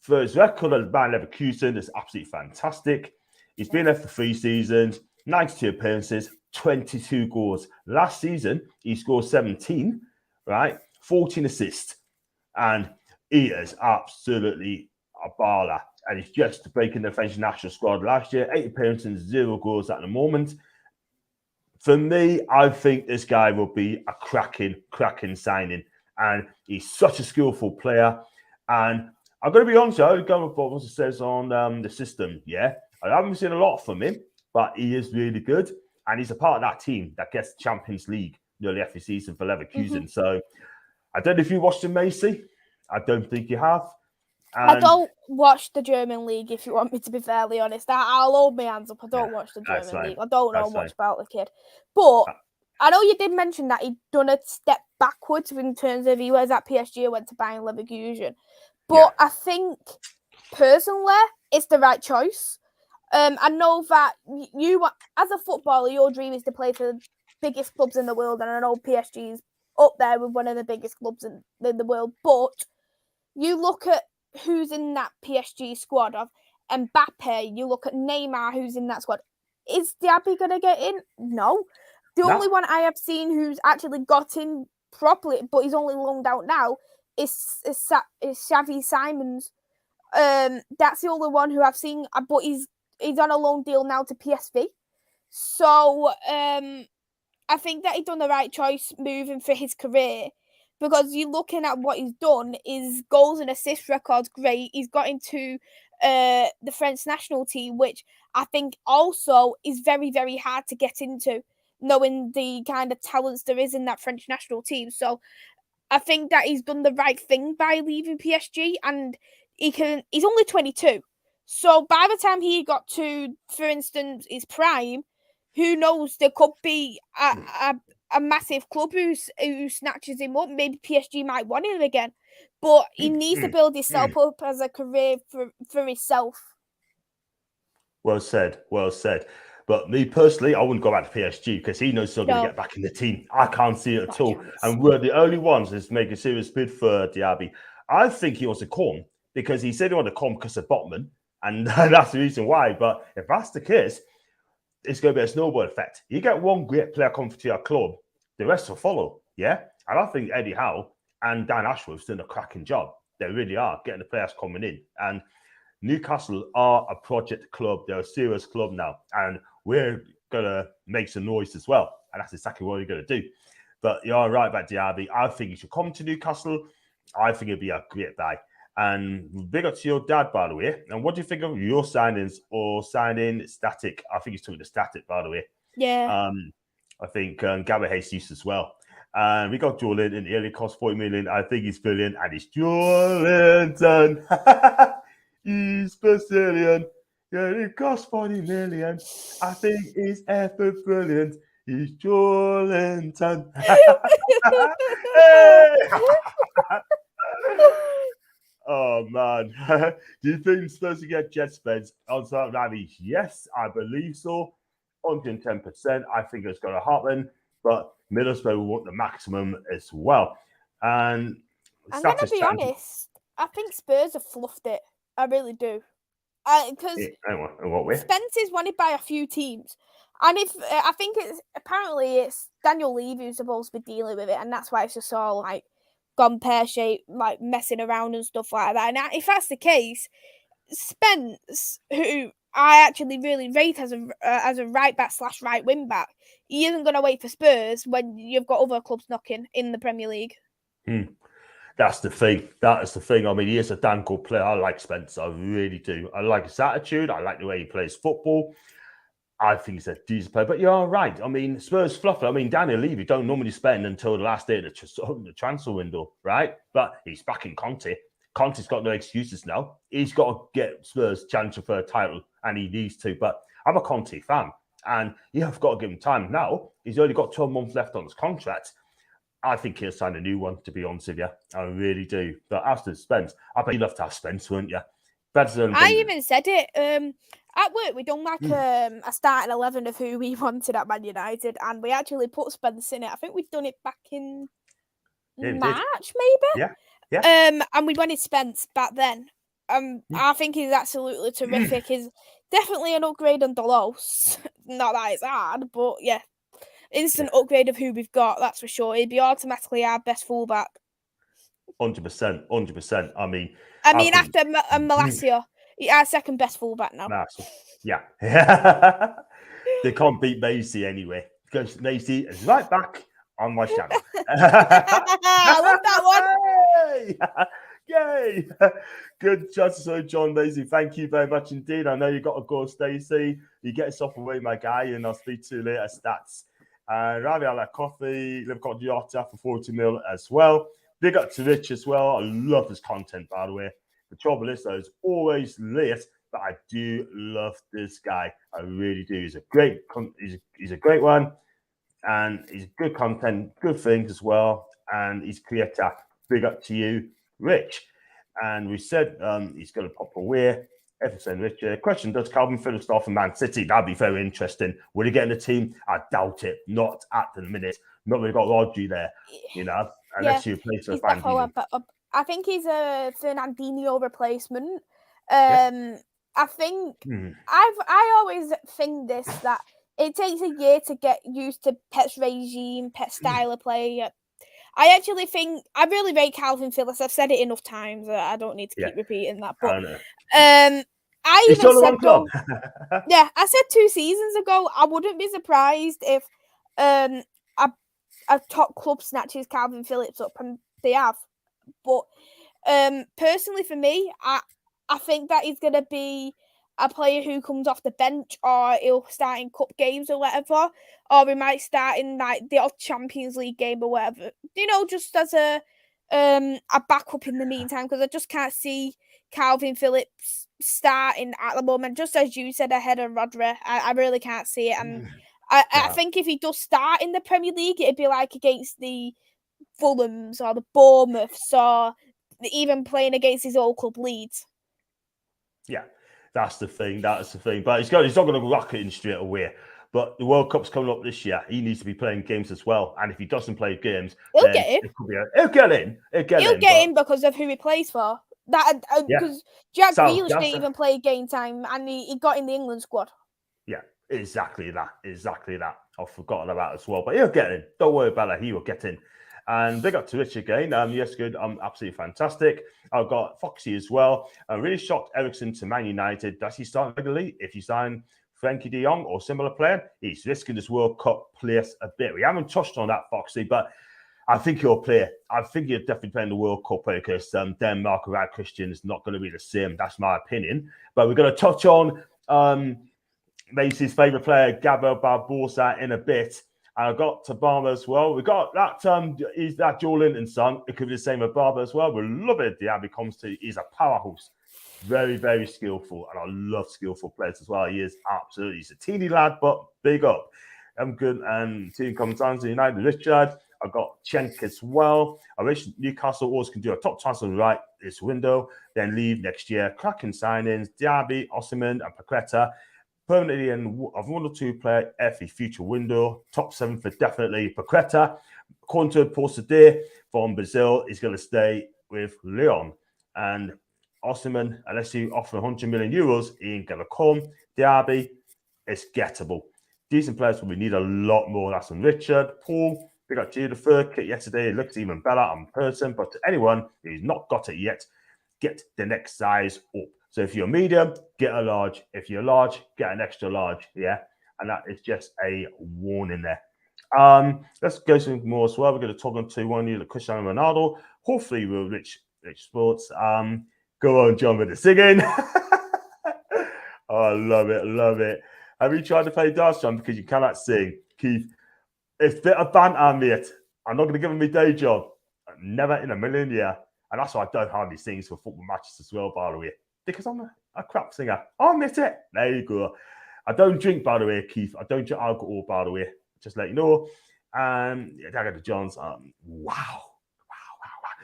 for his record at Bayern Leverkusen, it's absolutely fantastic. He's been there for 3 seasons, 92 appearances, 22 goals. Last season, he scored 17, right? 14 assists. And he is absolutely a baller. And he's just breaking the French national squad last year. 8 appearances, 0 goals at the moment. For me, I think this guy will be a cracking signing. And he's such a skillful player. And I'm going to be honest, I go with what it says on the system. Yeah, I haven't seen a lot from him, but he is really good. And he's a part of that team that gets Champions League nearly every season for Leverkusen. So I don't know if you watched him, Maisy. I don't think you have. And I don't watch the German league, if you want me to be fairly honest. I'll hold my hands up. I don't watch the German league. I don't know much about the kid. But I know you did mention that he'd done a step backwards in terms of he was at PSG and went to Bayern Leverkusen. But I think, personally, it's the right choice. I know that you, as a footballer, your dream is to play for the biggest clubs in the world. And I know PSG is up there with one of the biggest clubs in the world. But you look at who's in that PSG squad of Mbappe, you look at Neymar, who's in that squad. Is Diaby going to get in? No. The only one I have seen who's actually got in properly, but he's only loaned out now, is Xavi Simons. That's the only one who I've seen, but he's on a loan deal now to PSV. So I think that he's done the right choice moving for his career, because you're looking at what he's done. His goals and assist record's great. He's got into the French national team, which I think also is very, very hard to get into, knowing the kind of talents there is in that French national team. So I think that he's done the right thing by leaving PSG, and he's only 22. So by the time he got to, for instance, his prime, who knows, there could be a massive club who snatches him up. Maybe PSG might want him again. But he needs to build himself up as a career for himself. Well said. Well said. But me personally, I wouldn't go back to PSG because he knows he's not going to get back in the team. I can't see it at all. And we're the only ones that's making a serious bid for Diaby. I think he wants to come because he said he wanted to come because of Botman. And that's the reason why. But if that's the case, it's going to be a snowball effect. You get one great player come to your club, the rest will follow. Yeah? And I think Eddie Howe and Dan Ashworth's done a cracking job. They really are, getting the players coming in. And Newcastle are a project club. They're a serious club now. And we're going to make some noise as well. And that's exactly what we're going to do. But you're right about Diaby. I think he should come to Newcastle. I think it'd be a great buy. And big up to your dad, by the way. And what do you think of your signings or signing Static? I think he's talking to Static, by the way. Yeah. I think Gabriel Jesus as well. And we got Jordan in the early cost 40 million. I think he's brilliant. And it's Jordan. He's Brazilian. Yeah, it cost 40 million. I think he's ever brilliant. He's Jordan. Oh, man. Do you think Spurs will get jet spends on Saturday night? Yes, I believe so. 110%. I think it's going to happen. But Middlesbrough will want the maximum as well. And I'm going to be honest. I think Spurs have fluffed it. I really do. Because in what way? Spence is wanted by a few teams. And if I think it's Daniel Levy who's supposed to be dealing with it. And that's why it's just all like gone pear-shaped, like messing around and stuff like that. And if that's the case, Spence, who I actually really rate as a right back / right wing back, he isn't going to wait for Spurs when you've got other clubs knocking in the Premier League. That's the thing. That is the thing. I mean, he is a damn good player. I like Spence. I really do. I like his attitude. I like the way he plays football. I think he's a decent player. But you're right. I mean, Spurs fluff. I mean, Daniel Levy don't normally spend until the last day of the transfer window, right? But he's back in Conte. Conte's got no excuses now. He's got to get Spurs challenging for a title, and he needs to. But I'm a Conte fan, and you have got to give him time. Now, he's only got 12 months left on his contract. I think he'll sign a new one, to be honest with you. I really do. But after Spence, I bet you'd love to have Spence, wouldn't you? I even said it. At work, we done like a starting 11 of who we wanted at Man United, and we actually put Spence in it. I think we'd done it back in March, maybe? Yeah. And we wanted Spence back then. I think he's absolutely terrific. He's definitely an upgrade on Delos. Not that it's hard, but yeah. Instant upgrade of who we've got, that's for sure. He'd be automatically our best fullback. 100%. I mean, after Malacia, our second best fullback now. Yeah. They can't beat Maisy anyway, because Maisy is right back on my channel. I love that one. Yay! Good chance to John Maisy. Thank you very much indeed. I know you got to go, Stacey. You get yourself away, my guy, and I'll speak to you later. Stats. Ravi, I like coffee. They've got Diota for 40 mil as well. Big up to Rich as well. I love this content, by the way. The trouble is, though, it's always late, but I do love this guy. I really do. He's a great one, and he's good content, good things as well, and he's creator. Big up to you, Rich. And we said he's going to pop away. Everton, Richard. Question: does Calvin Phillips start for Man City? That'd be very interesting. Will he get in the team? I doubt it. Not at the minute. Not really got Rodri there, unless you play for Fernandinho. I think he's a Fernandinho replacement. I think I always think this, that it takes a year to get used to Pet's regime, Pet's style of play. I actually think I really rate Calvin Phillips. I've said it enough times. I don't need to keep repeating that. But I even said I said 2 seasons ago, I wouldn't be surprised if a top club snatches Calvin Phillips up, and they have. But personally, for me, I think that he's going to be a player who comes off the bench, or he'll start in cup games or whatever, or he might start in like the odd Champions League game or whatever. Just as a backup in the meantime, because I just can't see Calvin Phillips starting at the moment. Just as you said, ahead of Rodri, I really can't see it. And I think if he does start in the Premier League, it'd be like against the Fulhams or the Bournemouths, or even playing against his old club Leeds. Yeah. That's the thing. But he's not going to rocket in straight away. But the World Cup's coming up this year. He needs to be playing games as well. And if he doesn't play games, he'll get in. He'll get in. He'll get in because of who he plays for. Because Jack Grealish didn't even play game time, and he got in the England squad. Yeah, exactly that. I've forgotten about as well. But he'll get in. Don't worry about that. He will get in. And big up to Rich again. Yes, good. Absolutely fantastic. I've got Foxy as well. I'm really shocked Eriksen to Man United. Does he start regularly? If you sign Frankie de Jong or similar player, he's risking his World Cup place a bit. We haven't touched on that, Foxy, but I think he'll play. I think he'll definitely play in the World Cup because Denmark without Christian is not going to be the same. That's my opinion. But we're going to touch on Maisy's favourite player, Gabriel Barbosa, in a bit. And I got to Barber as well. We got that. He's that Joel Linton son. It could be the same with Barber as well. We love it. Diaby comes to. He's a powerhouse. Very, very skillful. And I love skillful players as well. He is absolutely. He's a teeny lad, but big up. I'm good. And team comes down to United. Richard. I got Cenk as well. I wish Newcastle always can do a top transfer right this window, then leave next year. Cracking signings: Diaby, Osimhen, and Paqueta. Permanently of 1 or 2 player every future window. Top 7 for definitely Paqueta. According to Paul today from Brazil, he's going to stay with Lyon. And Osimhen, unless you offer 100 million euros, he ain't going to come. Diaby, it's gettable. Decent players, but we need a lot more. That's on Richard. Paul, we got you the third kit yesterday. It looks even better in person. But to anyone who's not got it yet, get the next size up. So if you're medium, get a large. If you're large, get an extra large. Yeah. And that is just a warning there. Let's go some more as well. We're going to talk on to one of you, Cristiano Ronaldo. Hopefully with Rich Sports. Go on, John, with the singing. Oh, I love it. Love it. Have you tried to play darts, John? Because you cannot sing. Keith, it's a bit of banter, mate. I'm not going to give him my day job. Never in a million years. And that's why I don't hardly sing for football matches as well, by the way. Because I'm a crap singer. I'll admit it. There you go. I don't drink, by the way, Keith. I don't drink alcohol, by the way. Just let you know. Yeah, Dagger Johns. Wow.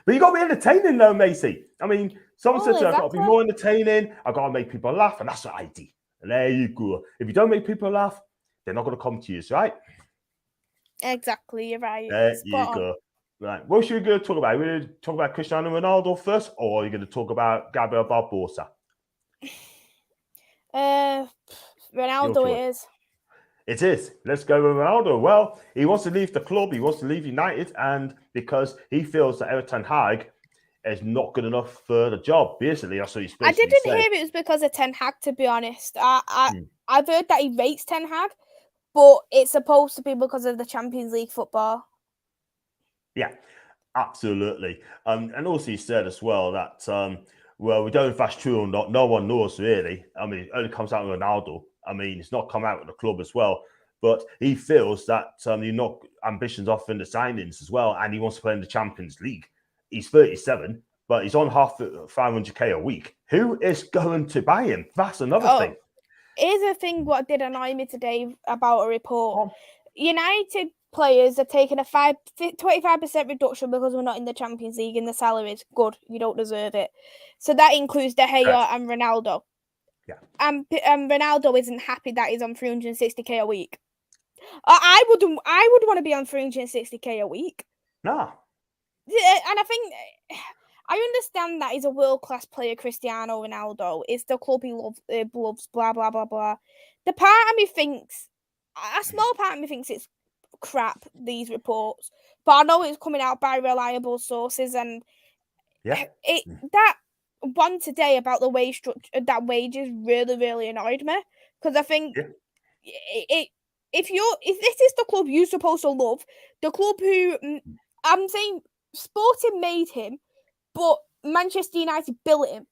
But you got to be entertaining, though, Maisy. I mean, someone said to me, I've got to be more entertaining. I've got to make people laugh. And that's what I do. And there you go. If you don't make people laugh, they're not going to come to you, right? Exactly. You're right. There you go. Right. What should we go talk about? Are we going to talk about Cristiano Ronaldo first, or are you going to talk about Gabriel Barbosa? Ronaldo it is. It is. Let's go with Ronaldo. Well, he wants to leave the club. He wants to leave United, and because he feels that Erik ten Hag is not good enough for the job. Basically, that's what he's supposed to say. I didn't hear it was because of Ten Hag, to be honest. I've heard that he rates Ten Hag, but it's supposed to be because of the Champions League football. Yeah, absolutely. And also he said as well that, well, we don't know if that's true or not. No one knows, really. I mean, it only comes out with Ronaldo. I mean, it's not come out with the club as well. But he feels that you knock ambitions off in the signings as well, and he wants to play in the Champions League. He's 37, but he's on half 500k a week. Who is going to buy him? That's another thing. Here's the thing what did annoy me today about a report. United players are taking a 25% reduction because we're not in the Champions League in the salaries. Good, you don't deserve it. So that includes De Gea and Ronaldo. Yeah. And Ronaldo isn't happy that he's on 360k a week. I would want to be on 360k a week. No. And I think I understand that he's a world-class player, Cristiano Ronaldo. It's the club he loves, blah, blah, blah, blah. A small part of me thinks it's crap, these reports. But I know it's coming out by reliable sources. And that one today about the wage structure, that wages really, really annoyed me. Because I think if this is the club you're supposed to love, the club who, I'm saying Sporting made him, but Manchester United built him.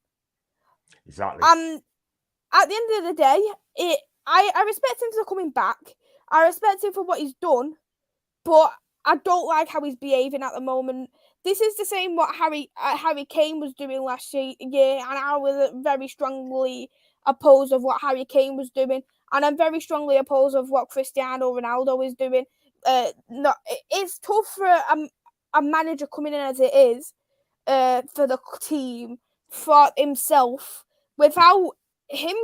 Exactly. At the end of the day, I respect him for coming back. I respect him for what he's done, but I don't like how he's behaving at the moment. This is the same what Harry Kane was doing last year, and I was very strongly opposed of what Harry Kane was doing, and I'm very strongly opposed of what Cristiano Ronaldo is doing. It's tough for a manager coming in as it is for the team, for himself, without him,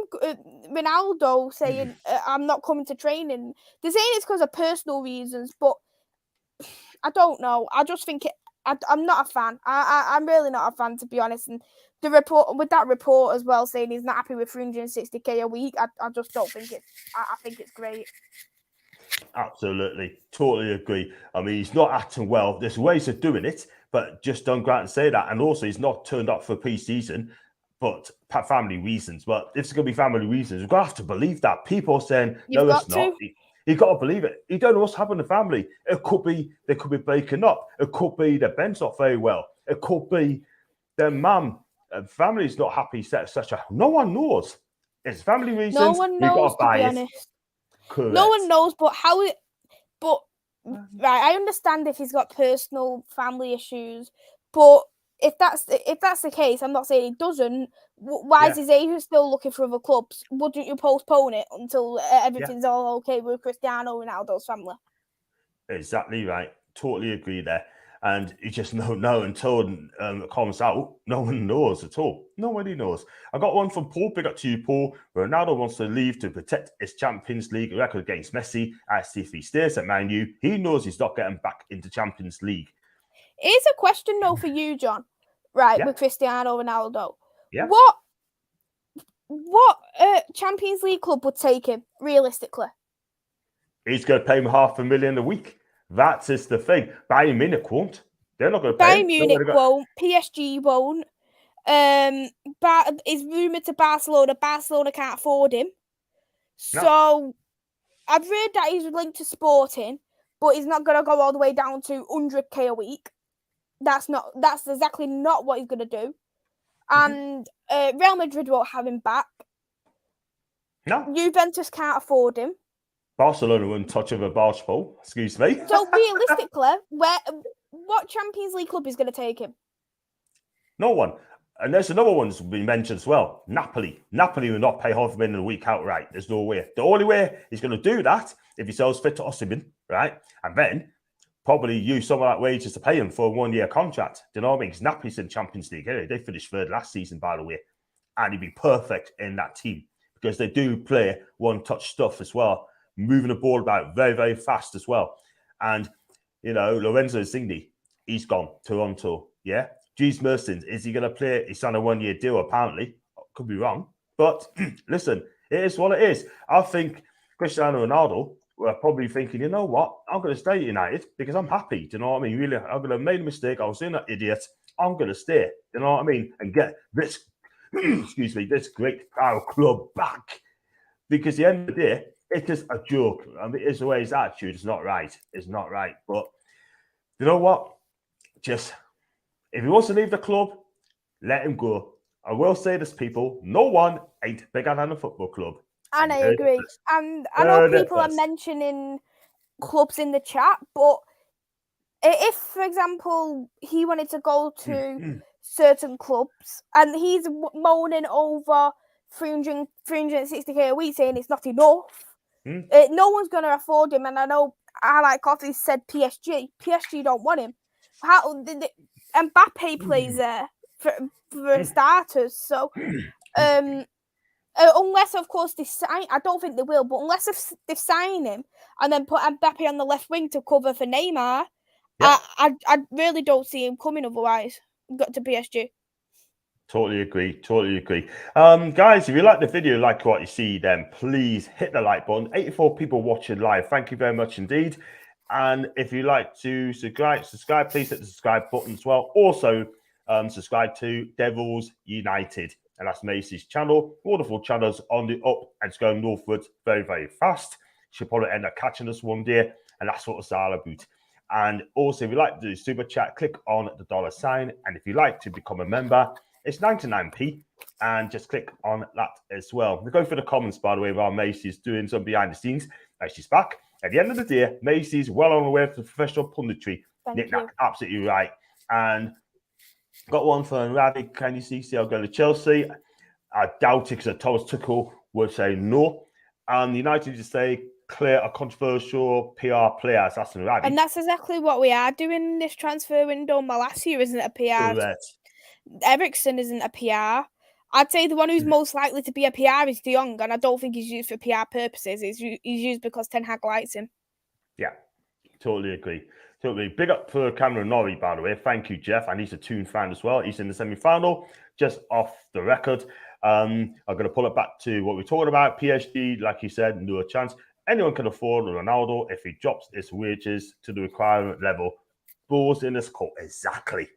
Ronaldo saying, I'm not coming to training. They're saying it's because of personal reasons, but I don't know. I just think I'm not a fan. I'm really not a fan, to be honest. And the report, with that report as well, saying he's not happy with 360k a week, I just don't think it's, I think it's great. Absolutely. Totally agree. I mean, he's not acting well. There's ways of doing it, but just don't go out and say that. And also, he's not turned up for pre-season, but family reasons. But if it's going to be family reasons, we're going to have to believe that. People are saying, no, it's not. You got to believe it. You don't know what's happened in the family. It could be they could be breaking up. It could be their Ben's not very well. It could be their mum and family's not happy. Etc. No one knows. It's family reasons. No one knows, to be honest. Correct. No one knows, but right, I understand if he's got personal family issues, but if that's the case, I'm not saying he doesn't. Why is his agent still looking for other clubs? Wouldn't you postpone it until everything's all okay with Cristiano Ronaldo's family? Exactly right. Totally agree there. And you just don't know until it comes out. No one knows at all. Nobody knows. I got one from Paul. Big up to you, Paul. Ronaldo wants to leave to protect his Champions League record against Messi. As if he stays at Man U, he knows he's not getting back into Champions League. Here's a question, though, for you, John. Right, with Cristiano Ronaldo. Yeah. What Champions League club would take him, realistically? He's going to pay him $500,000 a week. That's just the thing. Bayern Munich won't. They're not going to pay him. Bayern Munich won't. PSG won't. Is rumoured to Barcelona. Barcelona can't afford him. So I've read that he's linked to Sporting, but he's not going to go all the way down to 100k a week. That's exactly not what he's going to do. And Real Madrid won't have him back. No. Juventus can't afford him. Barcelona wouldn't touch of a barge pole. Excuse me. So realistically, what Champions League club is going to take him? No one. And there's another one that's been mentioned as well. Napoli. Napoli will not pay $500,000 a week outright. There's no way. The only way he's going to do that if he sells fit to Osimhen, right? And then probably use some of that wages to pay him for a 1-year contract. Do you know what I mean? Because Napoli's in Champions League. Anyway, they finished third last season, by the way. And he'd be perfect in that team because they do play one-touch stuff as well. Moving the ball about very, very fast as well. And, Lorenzo Insigne, he's gone. Toronto, yeah? Dries Mertens, is he going to play? He's on a 1-year deal, apparently. Could be wrong. But, listen, it is what it is. I think Cristiano Ronaldo were probably thinking, you know what? I'm going to stay at United because I'm happy. Do you know what I mean? Really, I'm going to have made a mistake. I was doing that idiot. I'm going to stay. Do you know what I mean? And get this, this great, proud club back. Because at the end of the day, it's just a joke. I mean, it's the way his attitude is not right. It's not right. But you know what? Just, if he wants to leave the club, let him go. I will say this, people, no one ain't bigger than a football club. And I agree. And I know people are mentioning clubs in the chat, but if, for example, he wanted to go to certain clubs and he's moaning over 360k a week saying it's not enough, no one's going to afford him. And I know Highlight Coffee said PSG. PSG don't want him. Mbappe plays there for starters. So, unless, of course, they sign, I don't think they will, but unless they sign him and then put Mbappe on the left wing to cover for Neymar, I really don't see him coming otherwise. Got to PSG. Totally agree. Totally agree. Guys, if you like the video, like what you see, then please hit the like button. 84 people watching live. Thank you very much indeed. And if you like to subscribe, please hit the subscribe button as well. Also, subscribe to Devils United. And that's Maisie's channel. Wonderful channels on the up and it's going northwards very, very fast. She'll probably end up catching us one day. And that's what it's all about. And also, if you like to do super chat, click on the $sign. And if you like to become a member, it's 99p. And just click on that as well. We're going through the comments, by the way, while Maisie's doing some behind the scenes. She's back. At the end of the day, Maisie's well on the way to professional punditry. Nick, absolutely right. And got one for Ravi. Can you see I'll go to Chelsea? I doubt it because Thomas Tuchel would say no. And United just say clear a controversial PR player. That's Ravi. And that's exactly what we are doing in this transfer window. Malacia isn't a PR. Correct. Eriksen isn't a PR. I'd say the one who's most likely to be a PR is De Jong, and I don't think he's used for PR purposes. He's used because Ten Hag likes him. Yeah, totally agree. Totally. Big up for Cameron Norrie, by the way. Thank you, Jeff. And he's a Toon fan as well. He's in the semi-final, just off the record. I'm going to pull it back to what we're talking about. PSG, like you said, no chance. Anyone can afford Ronaldo if he drops his wages to the requirement level. Balls in this court. Exactly.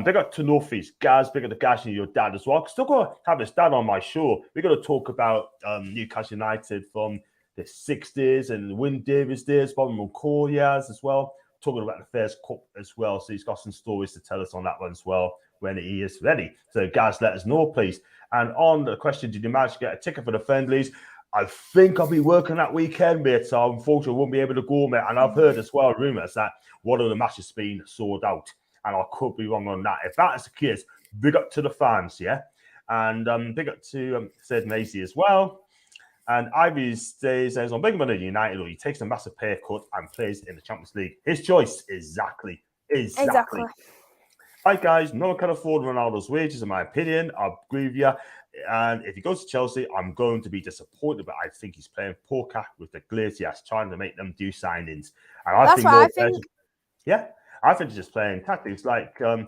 Big up to Northeast. Guys, big up to Gash and your dad as well. Still going to have his dad on my show. We're going to talk about Newcastle United from the 60s and the Win Davis days, Bobby McCall as well. Talking about the Fairs Cup as well. So he's got some stories to tell us on that one as well when he is ready. So guys, let us know, please. And on the question, did you manage to get a ticket for the friendlies? I think I'll be working that weekend, mate. So unfortunately, I won't be able to go, mate. And I've heard as well rumours that one of the matches has been sold out. And I could be wrong on that. If that is the case, big up to the fans, yeah? And big up to said Maisy as well. And Ivy says on Big Money United, or he takes a massive pay cut and plays in the Champions League. His choice, exactly. Right, guys, no one can afford Ronaldo's wages, in my opinion. I agree with you. And if he goes to Chelsea, I'm going to be disappointed, but I think he's playing poker with the Glaciers, trying to make them do signings. And That's what I think. Yeah, I think he's just playing tactics, like, playing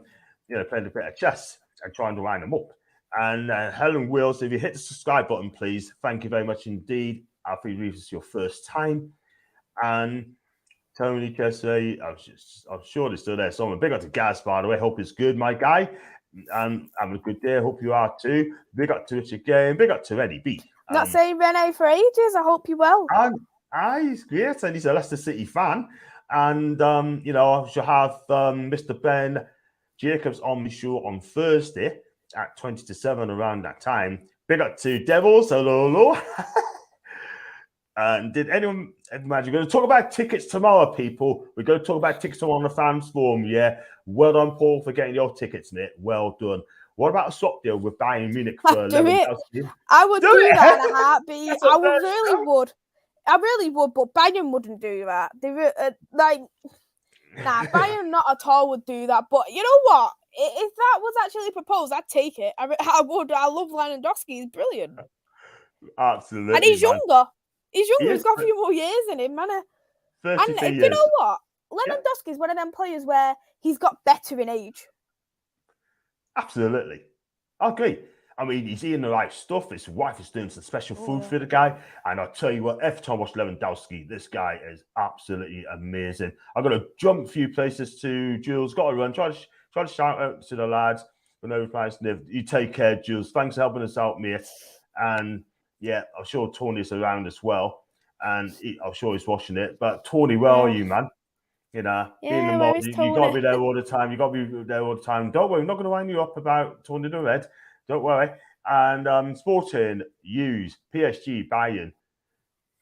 a bit of chess and trying to wind them up. And Helen Wills, if you hit the subscribe button, please. Thank you very much indeed. I think this is your first time. And Tony Jesse, I'm sure they're still there. So I'm a big up to Gaz, by the way. Hope it's good, my guy. And having a good day. Hope you are too. Big up to Rich again. Big up to Eddie B. Not saying Rene for ages. I hope you will. He's great. And he's a Leicester City fan. And, I shall have Mr. Ben Jacobs on my show on Thursday at 20 to 7 around that time. Big up to Devils. Hello. And did anyone imagine? We're going to talk about tickets tomorrow, people. We're going to talk about tickets tomorrow on the fans forum, yeah. Well done, Paul, for getting your tickets, mate. Well done. What about a swap deal with Bayern Munich for Lewandowski? I would do that in a heartbeat. I really would, but Bayern wouldn't do that. They were Bayern not at all would do that. But you know what? If that was actually proposed, I'd take it. I would. I love Lewandowski. He's brilliant. Absolutely. And he's younger. He's got a few more years in him, man. And you know what? Lewandowski is one of them players where he's got better in age. Absolutely. I agree. I mean, he's eating the right stuff. His wife is doing some special food for the guy. And I'll tell you what, every time I watch Lewandowski, this guy is absolutely amazing. I've got to jump a few places to Jules. Got to run. Try to shout out to the lads. For no replies. You take care, Jules. Thanks for helping us out, mate. And yeah, I'm sure Tony's around as well. And I'm sure he's watching it. But Tony, where are you, man? Being the mod, you got to be there all the time. You got to be there all the time. Don't worry, I'm not going to wind you up about Tony the Red. Don't worry. And Sporting, Hughes, PSG, Bayern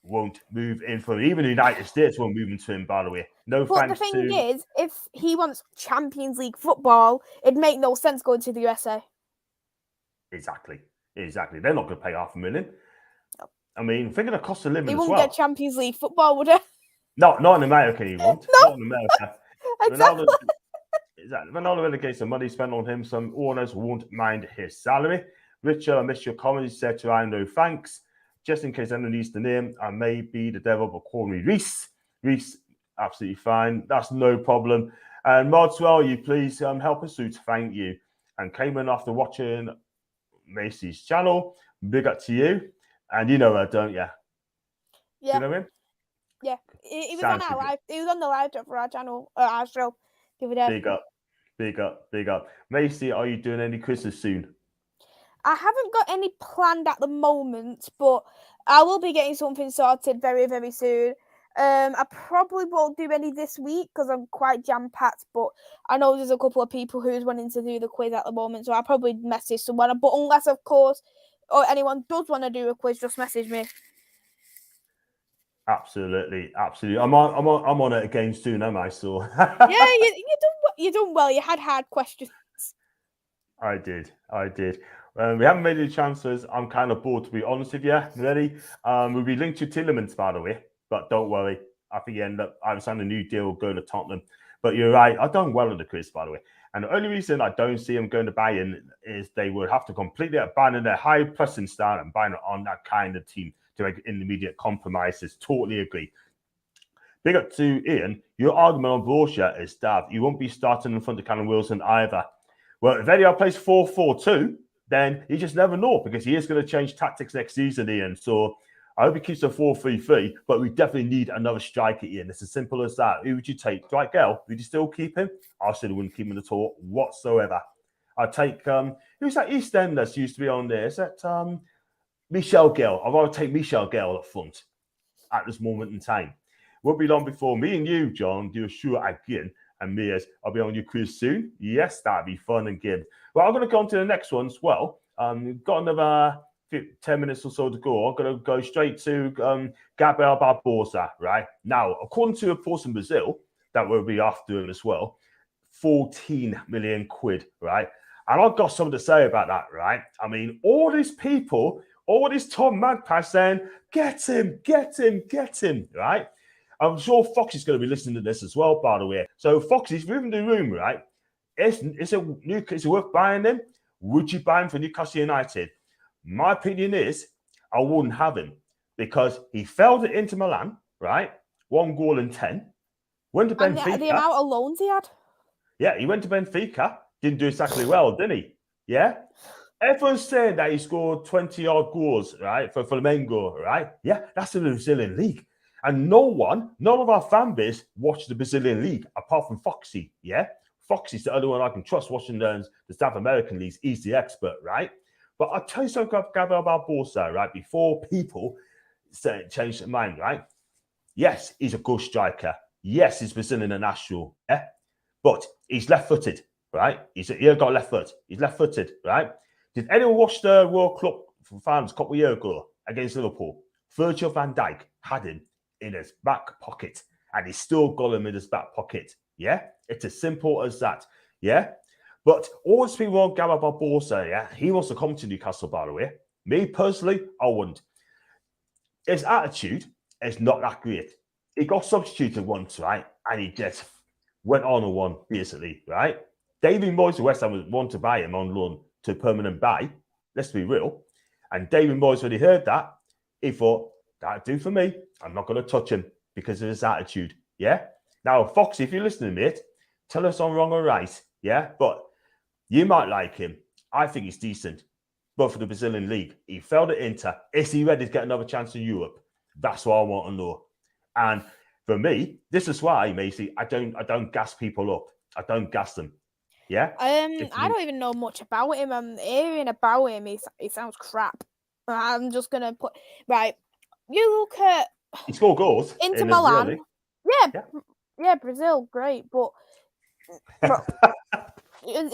won't move in for him. Even the United States won't move into him, by the way. No but thanks to... But the thing is, if he wants Champions League football, it'd make no sense going to the USA. Exactly. They're not going to pay $500,000. No. I mean, think of the cost of living as well. He wouldn't get Champions League football, would he? No, not in America, he won't. No. Not in America. Exactly. Ronaldo indicates the money spent on him. Some owners won't mind his salary. Richard, I missed your comment. He said to Ryan, no thanks. Just in case anyone needs the name, I may be the devil, but call me Reese. Reese, absolutely fine. That's no problem. And Modswell, you please help us to thank you. And came in after watching Maisie's channel. Big up to you. And you know her, don't you? Yeah. You know him? Yeah. He was on our live. He was on the live for our channel, our show. Big up. Maisy, are you doing any quizzes soon? I haven't got any planned at the moment, but I will be getting something sorted very, very soon. I probably won't do any this week because I'm quite jam-packed, but I know there's a couple of people who's wanting to do the quiz at the moment, so I'll probably message someone. But unless, of course, or anyone does want to do a quiz, just message me. Absolutely. I'm on it again soon, am I? So yeah, you done well. You had hard questions. I did. We haven't made any transfers. I'm kind of bored, to be honest with you. Ready? We'll be linked to Tielemans, by the way, but don't worry. I think you end up. I've signed a new deal going to Tottenham. But you're right. I've done well in the quiz, by the way. And the only reason I don't see him going to Bayern is they would have to completely abandon their high pressing style and Bayern on that kind of team to make intermediate compromises. Totally agree. Big up to Ian. Your argument on Borja is daft. You won't be starting in front of Callum Wilson either. Well, if Eddie plays 4-4-2, then you just never know because he is going to change tactics next season, Ian. So I hope he keeps a 4-3-3, but we definitely need another striker, Ian. It's as simple as that. Who would you take? Dwight Gale? Would you still keep him? I still wouldn't keep him at all whatsoever. I'd take, who's that EastEnders used to be on there? Is that Michel Gale? I'd rather take Michel Gale up front. at this moment in time. Won't be long before me and you, John, do a show again. And Mia's, I'll be on your quiz soon. Yes, that'd be fun and good. Well, I'm going to go on to the next one as well. We've got another 10 minutes or so to go. I'm going to go straight to Gabriel Barbosa, right? Now, according to reports in Brazil that we'll be after him as well, 14 million quid, right? And I've got something to say about that, right? I mean, all these people, all this Tom Magpie saying, get him, right? I'm sure Fox is going to be listening to this as well, by the way. So, Foxy's moving the room, right? Is it worth buying him? Would you buy him for Newcastle United? My opinion is I wouldn't have him because he failed at Inter Milan, right? 1 goal in 10. Went to Benfica. And the amount of loans he had. Yeah, he went to Benfica. Didn't do exactly well, didn't he? Yeah. Everyone's saying that he scored 20-odd goals, right, for Flamengo, right? Yeah, that's in the Brazilian league. And none of our fan base watched the Brazilian league apart from Foxy, yeah? Foxy's the only one I can trust watching the South American leagues. He's the expert, right? But I'll tell you something about Gabriel Barbosa, right? Before people change their mind, right? Yes, he's a good striker. Yes, he's Brazilian international, yeah? But he's left-footed, right? He's got left foot. He's left-footed, right? Did anyone watch the World Club Finals a couple of years ago against Liverpool? Virgil van Dijk had him in his back pocket, and he's still got him in his back pocket. Yeah, it's as simple as that. Yeah, but all these people want Gabriel Barbosa. Yeah, he wants to come to Newcastle. By the way, me personally, I wouldn't. His attitude is not that great. He got substituted once, right, and he just went on and won basically, right. David Moyes of West Ham was want to buy him on loan to permanent buy. Let's be real. And David Moyes, when he heard that, he thought, that'd do for me. I'm not going to touch him because of his attitude. Yeah. Now, Foxy, if you're listening, mate, tell us I'm wrong or right. Yeah. But you might like him. I think he's decent. But for the Brazilian league, he failed at Inter. Is he ready to get another chance in Europe? That's what I want to know. And for me, this is why, Maisy, I don't gas people up. I don't gas them. Yeah. I don't even know much about him. I'm hearing about him. He sounds crap. I'm just gonna put right. You look at he scored goals Inter Milan. Yeah, Brazil, great, but you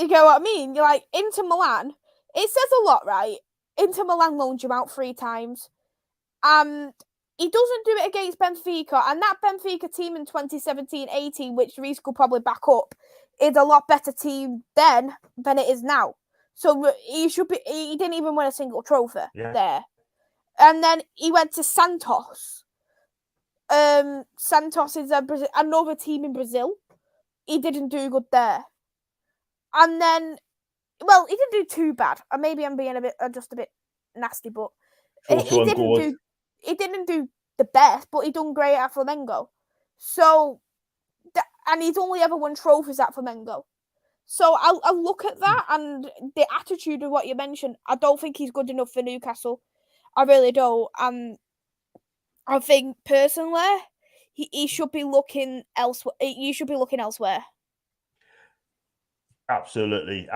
know what I mean? You're like Inter Milan. It says a lot, right? Inter Milan loaned him out 3 times, and he doesn't do it against Benfica. And that Benfica team in 2017-18, which Reece could probably back up, is a lot better team then than it is now. So he should be. He didn't even win a single trophy there. And then he went to Santos. Santos is another team in Brazil. He didn't do good there. And then, well, he didn't do too bad. Or maybe I'm being just a bit nasty, but he didn't do the best, but he done great at Flamengo. So, and he's only ever won trophies at Flamengo. So I'll look at that and the attitude of what you mentioned. I don't think he's good enough for Newcastle. I really don't. I think personally, he should be looking elsewhere. You should be looking elsewhere. Absolutely.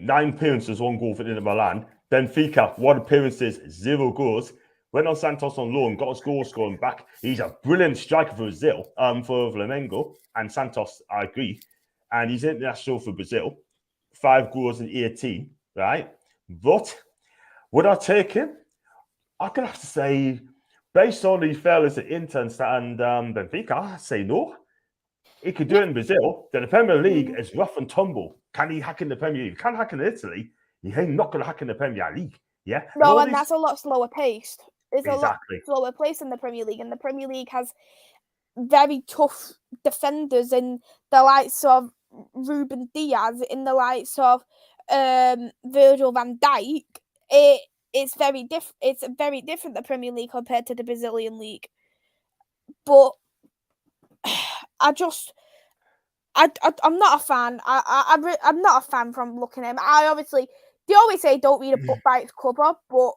9 appearances, 1 goal for Inter Milan. Benfica, 1 appearances, 0 goals. Went on Santos on loan, got his goal scoring back. He's a brilliant striker for Brazil, for Flamengo and Santos. I agree, and he's international for Brazil. 5 goals in 18, right? But would I take him? I'm gonna have to say, based on these fellas at Inter and Benfica, I'd say no. He could do it in Brazil. Then the Premier League is rough and tumble. Can he hack in the Premier League? He can hack in Italy. He ain't not going to hack in the Premier League. Yeah. No, and that's a lot slower paced. It's a lot slower paced in the Premier League. And the Premier League has very tough defenders in the likes of Ruben Diaz, in the likes of Virgil van Dijk. It's very different. It's very different, the Premier League, compared to the Brazilian league. But I'm not a fan. I'm not a fan from looking at him. They always say don't read a book by its cover, but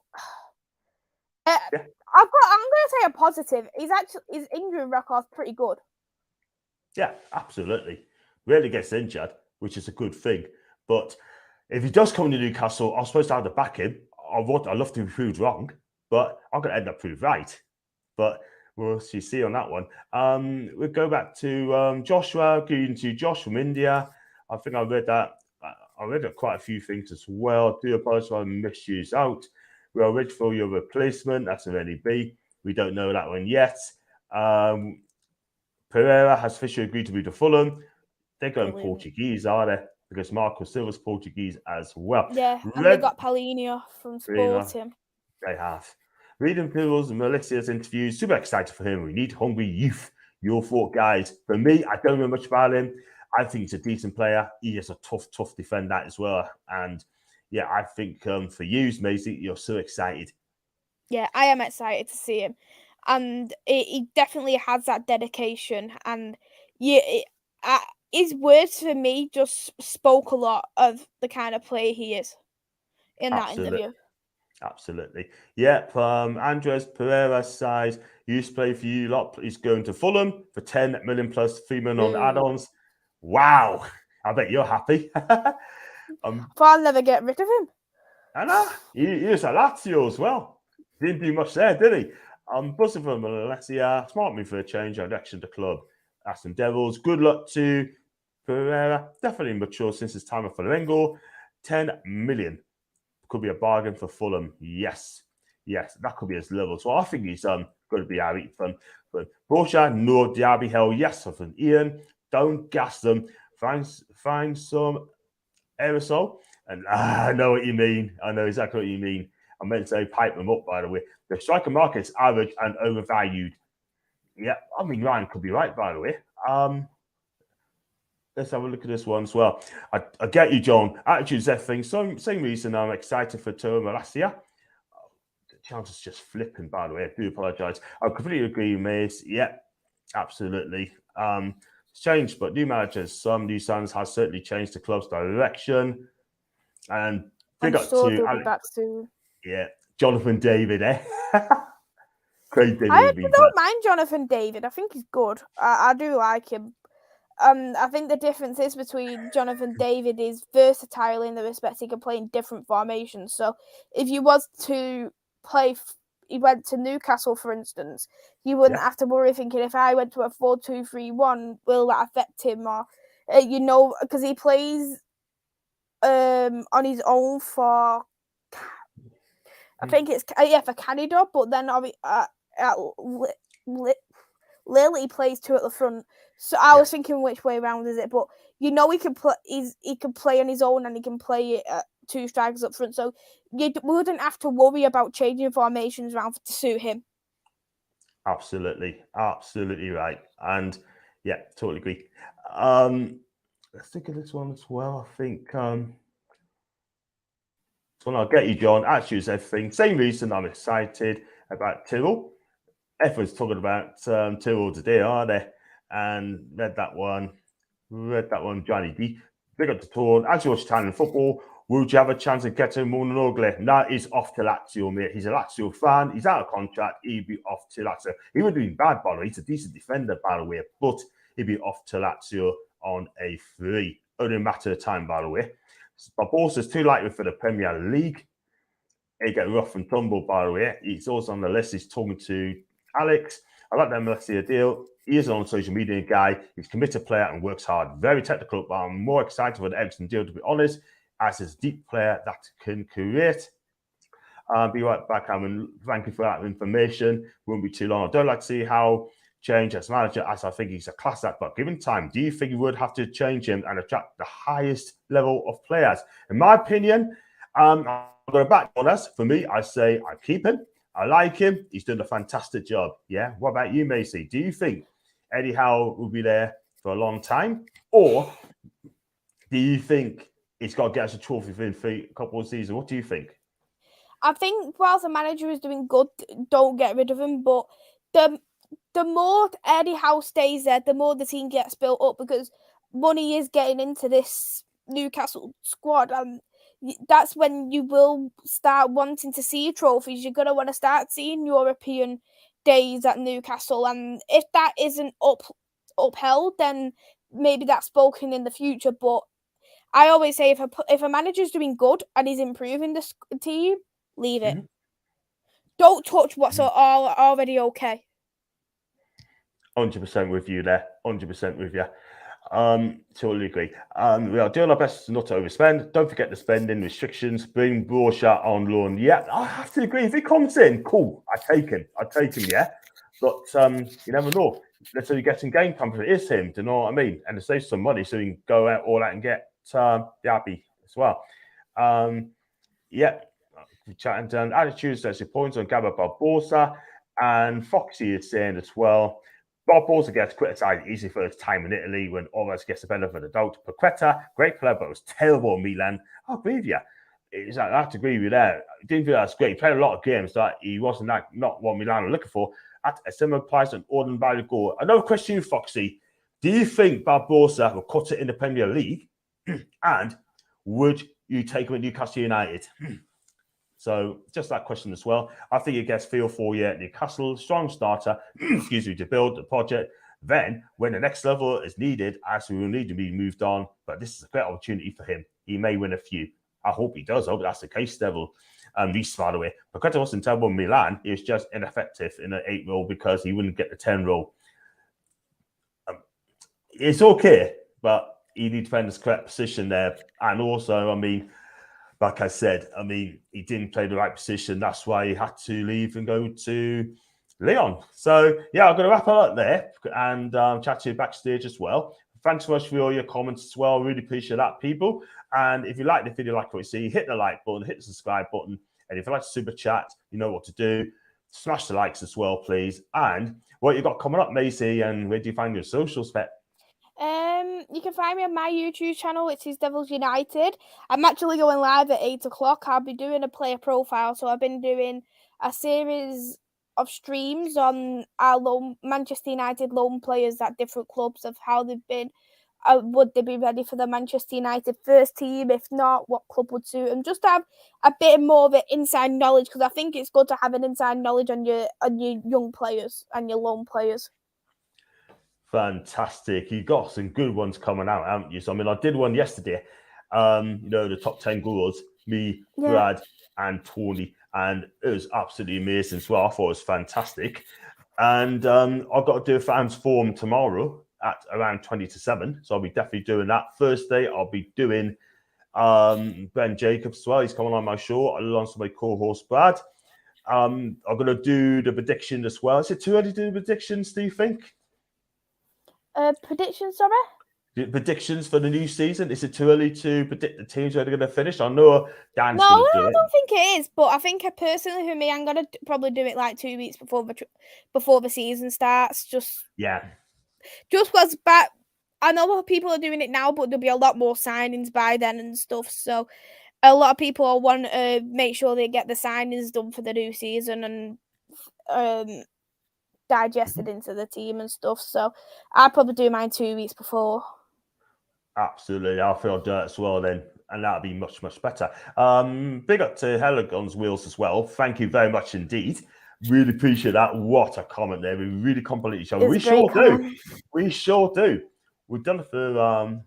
I'm gonna say a positive. His injury record's pretty good. Yeah, absolutely. Rarely gets injured, which is a good thing. But if he does come to Newcastle, I'm supposed to have to back him. I'd love to be proved wrong, but I'm going to end up proved right. But we'll see on that one. We'll go back to Joshua, going to Josh from India. I think I read that. I read quite a few things as well. Do apologize if I missed you out. We are ready for your replacement. That's an NEB. We don't know that one yet. Pereira has officially agreed to be to Fulham. They're going Portuguese, are they? Because Marco Silva's Portuguese as well. Yeah, and they got Paulinho from Sporting. They have. Reading Tyrell Malicia's interviews, super excited for him. We need hungry youth. Your thought, guys. For me, I don't know much about him. I think he's a decent player. He is a tough defender as well. And yeah, I think for you, Maisy, you're so excited. Yeah, I am excited to see him. And he definitely has that dedication. And his words for me just spoke a lot of the kind of player he is in that interview. Absolutely. Yep. Andres Pereira says, used to play for you lot. He's going to Fulham for 10 million plus 3 million on add-ons. Wow. I bet you're happy. But I'll never get rid of him. I know. He was at Lazio as well. Didn't do much there, did he? Buzzing from Malacia. Smart move for a change. Direction to club. Aston Devils. Good luck to Pereira. Definitely mature since his time at Flamengo. 10 million. Could be a bargain for Fulham. Yes, that could be his level. So I think he's going to be out from Borja, no Diaby, hell yes. From Ian, don't gas them. Find some aerosol. And I know what you mean. I know exactly what you mean. I meant to say pipe them up, by the way. The striker market's average and overvalued. Yeah, I mean, Ryan could be right, by the way. Let's have a look at this one as well. I get you, John. Attitude's everything. Same reason I'm excited for Tyrell Malacia. The chance is just flipping, by the way. I do apologise. I completely agree with Mace. Yeah, absolutely. It's changed, but new managers, some new signs has certainly changed the club's direction. And big up to Alex. Back soon. Yeah, Jonathan David, eh? Great David. I don't mind Jonathan David. I think he's good. I do like him. I think the difference is between Jonathan David is versatile in the respect he can play in different formations. So if you was to play, he went to Newcastle, for instance, you wouldn't have to worry thinking if I went to a 4-2-3-1, will that affect him? Or, because he plays on his own for, I think it's, for Canada, but then Lily plays two at the front. So I was thinking which way around is it, but he can play. He can play on his own, and he can play two strikers up front. So you wouldn't have to worry about changing formations around to suit him. Absolutely right, and yeah, totally agree. Let's think of this one as well. I think so. I'll get you, John. Actually, it's everything. Same reason I'm excited about Tyrell. Everyone's talking about Tyrell today, are they? And read that one, Johnny D. Big up the torn. As you're Italian football, would you have a chance of getting more than ugly? No, he's off to Lazio, mate. He's a Lazio fan. He's out of contract. He'd be off to Lazio. He would be bad, by the way. He's a decent defender, by the way, but he'd be off to Lazio on a free. Only a matter of time, by the way. Barbosa's too likely for the Premier League. He get rough and tumble, by the way. He's also on the list. He's talking to Alex. I like that Malacia deal. He is on social media guy. He's a committed player and works hard. Very technical, but I'm more excited for the Eriksen deal, to be honest, as his deep player that can create. Be right back, Cameron. Thank you for that information. Won't be too long. I don't like to see how change as manager, as I think he's a class act, but given time, do you think you would have to change him and attract the highest level of players? In my opinion, I'm going to back on us. For me, I say I keep him. I like him. He's done a fantastic job. Yeah. What about you, Maisy? Do you think Eddie Howe will be there for a long time? Or do you think he's got to get us a trophy within a couple of seasons? What do you think? I think whilst the manager is doing good, don't get rid of him. But the more Eddie Howe stays there, the more the team gets built up, because money is getting into this Newcastle squad. And that's when you will start wanting to see trophies. You're going to want to start seeing European days at Newcastle. And if that isn't upheld, then maybe that's spoken in the future. But I always say if a manager's doing good and he's improving the team, leave it. Don't touch what's already okay. 100% with you there. 100% with you. Totally agree. We are doing our best not to overspend. Don't forget the spending restrictions. Bring Borja on loan. Yeah, I have to agree. If he comes in, cool. I take him. Yeah. But you never know. Let's say you get some game time if it is him. Do you know what I mean? And to save some money so you can go out all out and get Diaby as well. Yeah. Chatting down attitudes. There's your points on Gabriel Barbosa. And Foxy is saying as well, Barbosa gets criticised easy for his time in Italy when always gets the benefit of the doubt. Paqueta, great player, but was terrible in Milan. I agree with you. I have to agree with you there. I didn't feel that's great. He played a lot of games that he wasn't not what Milan were looking for at a similar price and ordinary value goal. Another question, Foxy. Do you think Barbosa will cut it in the Premier League? And would you take him at Newcastle United? So just that question as well. I think he gets 3 or 4 years at Newcastle, strong starter, excuse me, to build the project. Then, when the next level is needed, actually will need to be moved on. But this is a great opportunity for him. He may win a few. I hope he does. I hope that's the case, Devil. Reese, by the way. Paqueta wasn't terrible in Milan. He was just ineffective in an 8 role because he wouldn't get the 10 role. It's okay, but he needs to find his correct position there. And also, I mean, like I said, I mean, he didn't play the right position. That's why he had to leave and go to Leon. So, yeah, I'm going to wrap it up there and chat to you backstage as well. Thanks so much for all your comments as well. Really appreciate that, people. And if you like the video, like what you see, hit the like button, hit the subscribe button. And if you like to super chat, you know what to do. Smash the likes as well, please. And what you got coming up, Maisy, and where do you find your socials, Pet? You can find me on my YouTube channel, which is Devils United. I'm actually going live at 8 o'clock. I'll be doing a player profile. So I've been doing a series of streams on our Manchester United loan players at different clubs of how they've been. Would they be ready for the Manchester United first team? If not, what club would suit them? Just to have a bit more of an inside knowledge, because I think it's good to have an inside knowledge on your young players and your loan players. Fantastic. You got some good ones coming out, haven't you? So, I mean, I did one yesterday, the top 10 goals, me, Brad, and Tony, and it was absolutely amazing as well. I thought it was fantastic. And I've got to do a fans forum tomorrow at around 20 to 7. So I'll be definitely doing that. Thursday, I'll be doing Ben Jacobs as well. He's coming on my show alongside my co-host, Brad. I'm going to do the prediction as well. Is it too early to do the predictions, do you think? Predictions, sorry? The predictions for the new season. Is it too early to predict the teams where they're going to finish? I know Dan's going to do it. I don't think it is. But I think personally, for me, I'm going to probably do it like 2 weeks before the season starts. Just was back. I know people are doing it now, but there'll be a lot more signings by then and stuff. So a lot of people want to make sure they get the signings done for the new season and digested into the team and stuff. So I'll probably do mine 2 weeks before. Absolutely. I'll feel dirt as well then. And that'll be much, much better. Big up to Heligon's Wheels as well. Thank you very much indeed. Really appreciate that. What a comment there. We really compliment each other. We sure do. We sure do. We've done it for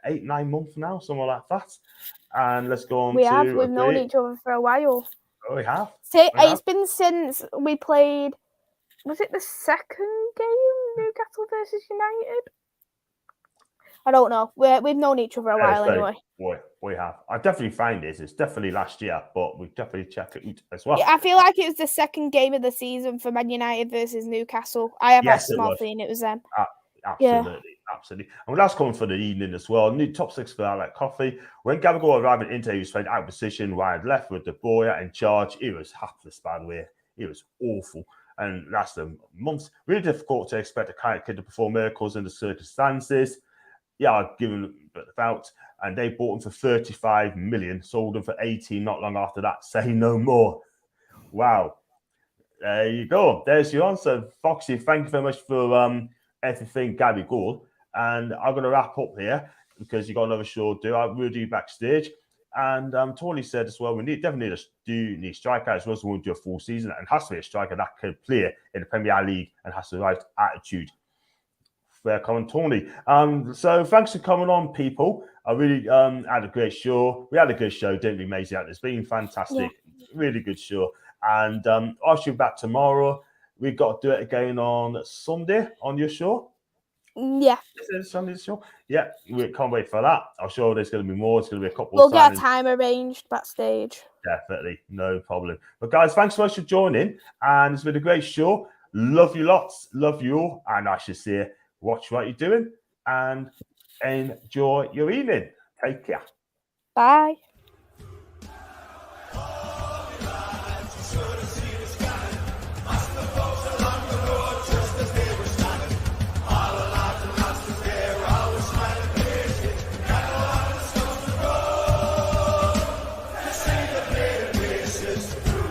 8-9 months now, something like that. And let's go on We've known each other for a while. Oh, we have? It's been since we played. Was it the second game, Newcastle versus United? I don't know. We've known each other a while anyway. We have. I definitely find it. It's definitely last year, but we definitely check it out as well. Yeah, I feel like it was the second game of the season for Man United versus Newcastle. I have a small feeling it was them. Absolutely. And that's coming for the evening as well. New top 6 for Alec Coffee. When Gabriel arrived at Inter, he was playing out of position, wide left with the Borja in charge. It was hapless, by the way. It was awful. And that's the months. Really difficult to expect a kind of kid to perform miracles in the circumstances. Yeah, I've given him a out. And they bought him for 35 million, sold him for 18 not long after that. Say no more. Wow. There you go. There's your answer. Foxy, thank you very much for everything, Gabby Gould. And I'm going to wrap up here because you got another show to do. I will do backstage. And Tony said as well, we definitely need a striker as well as we want to do a full season. And has to be a striker that can play in the Premier League and has the right attitude. Fair comment, Tony. So thanks for coming on, people. I really had a great show. We had a good show, didn't we, Maisy? It's been fantastic. Yeah. Really good show. And I'll shoot back tomorrow. we've got to do it again on Sunday on your show. Yeah. Is it Sunday's show? Yeah, we can't wait for that. I'm sure there's going to be more. It's going to be a couple. We'll get a time arranged backstage. Definitely, no problem. But guys, thanks so much for joining, and it's been a great show. Love you lots, love you all, and I should say, watch what you're doing and enjoy your evening. Take care. Bye.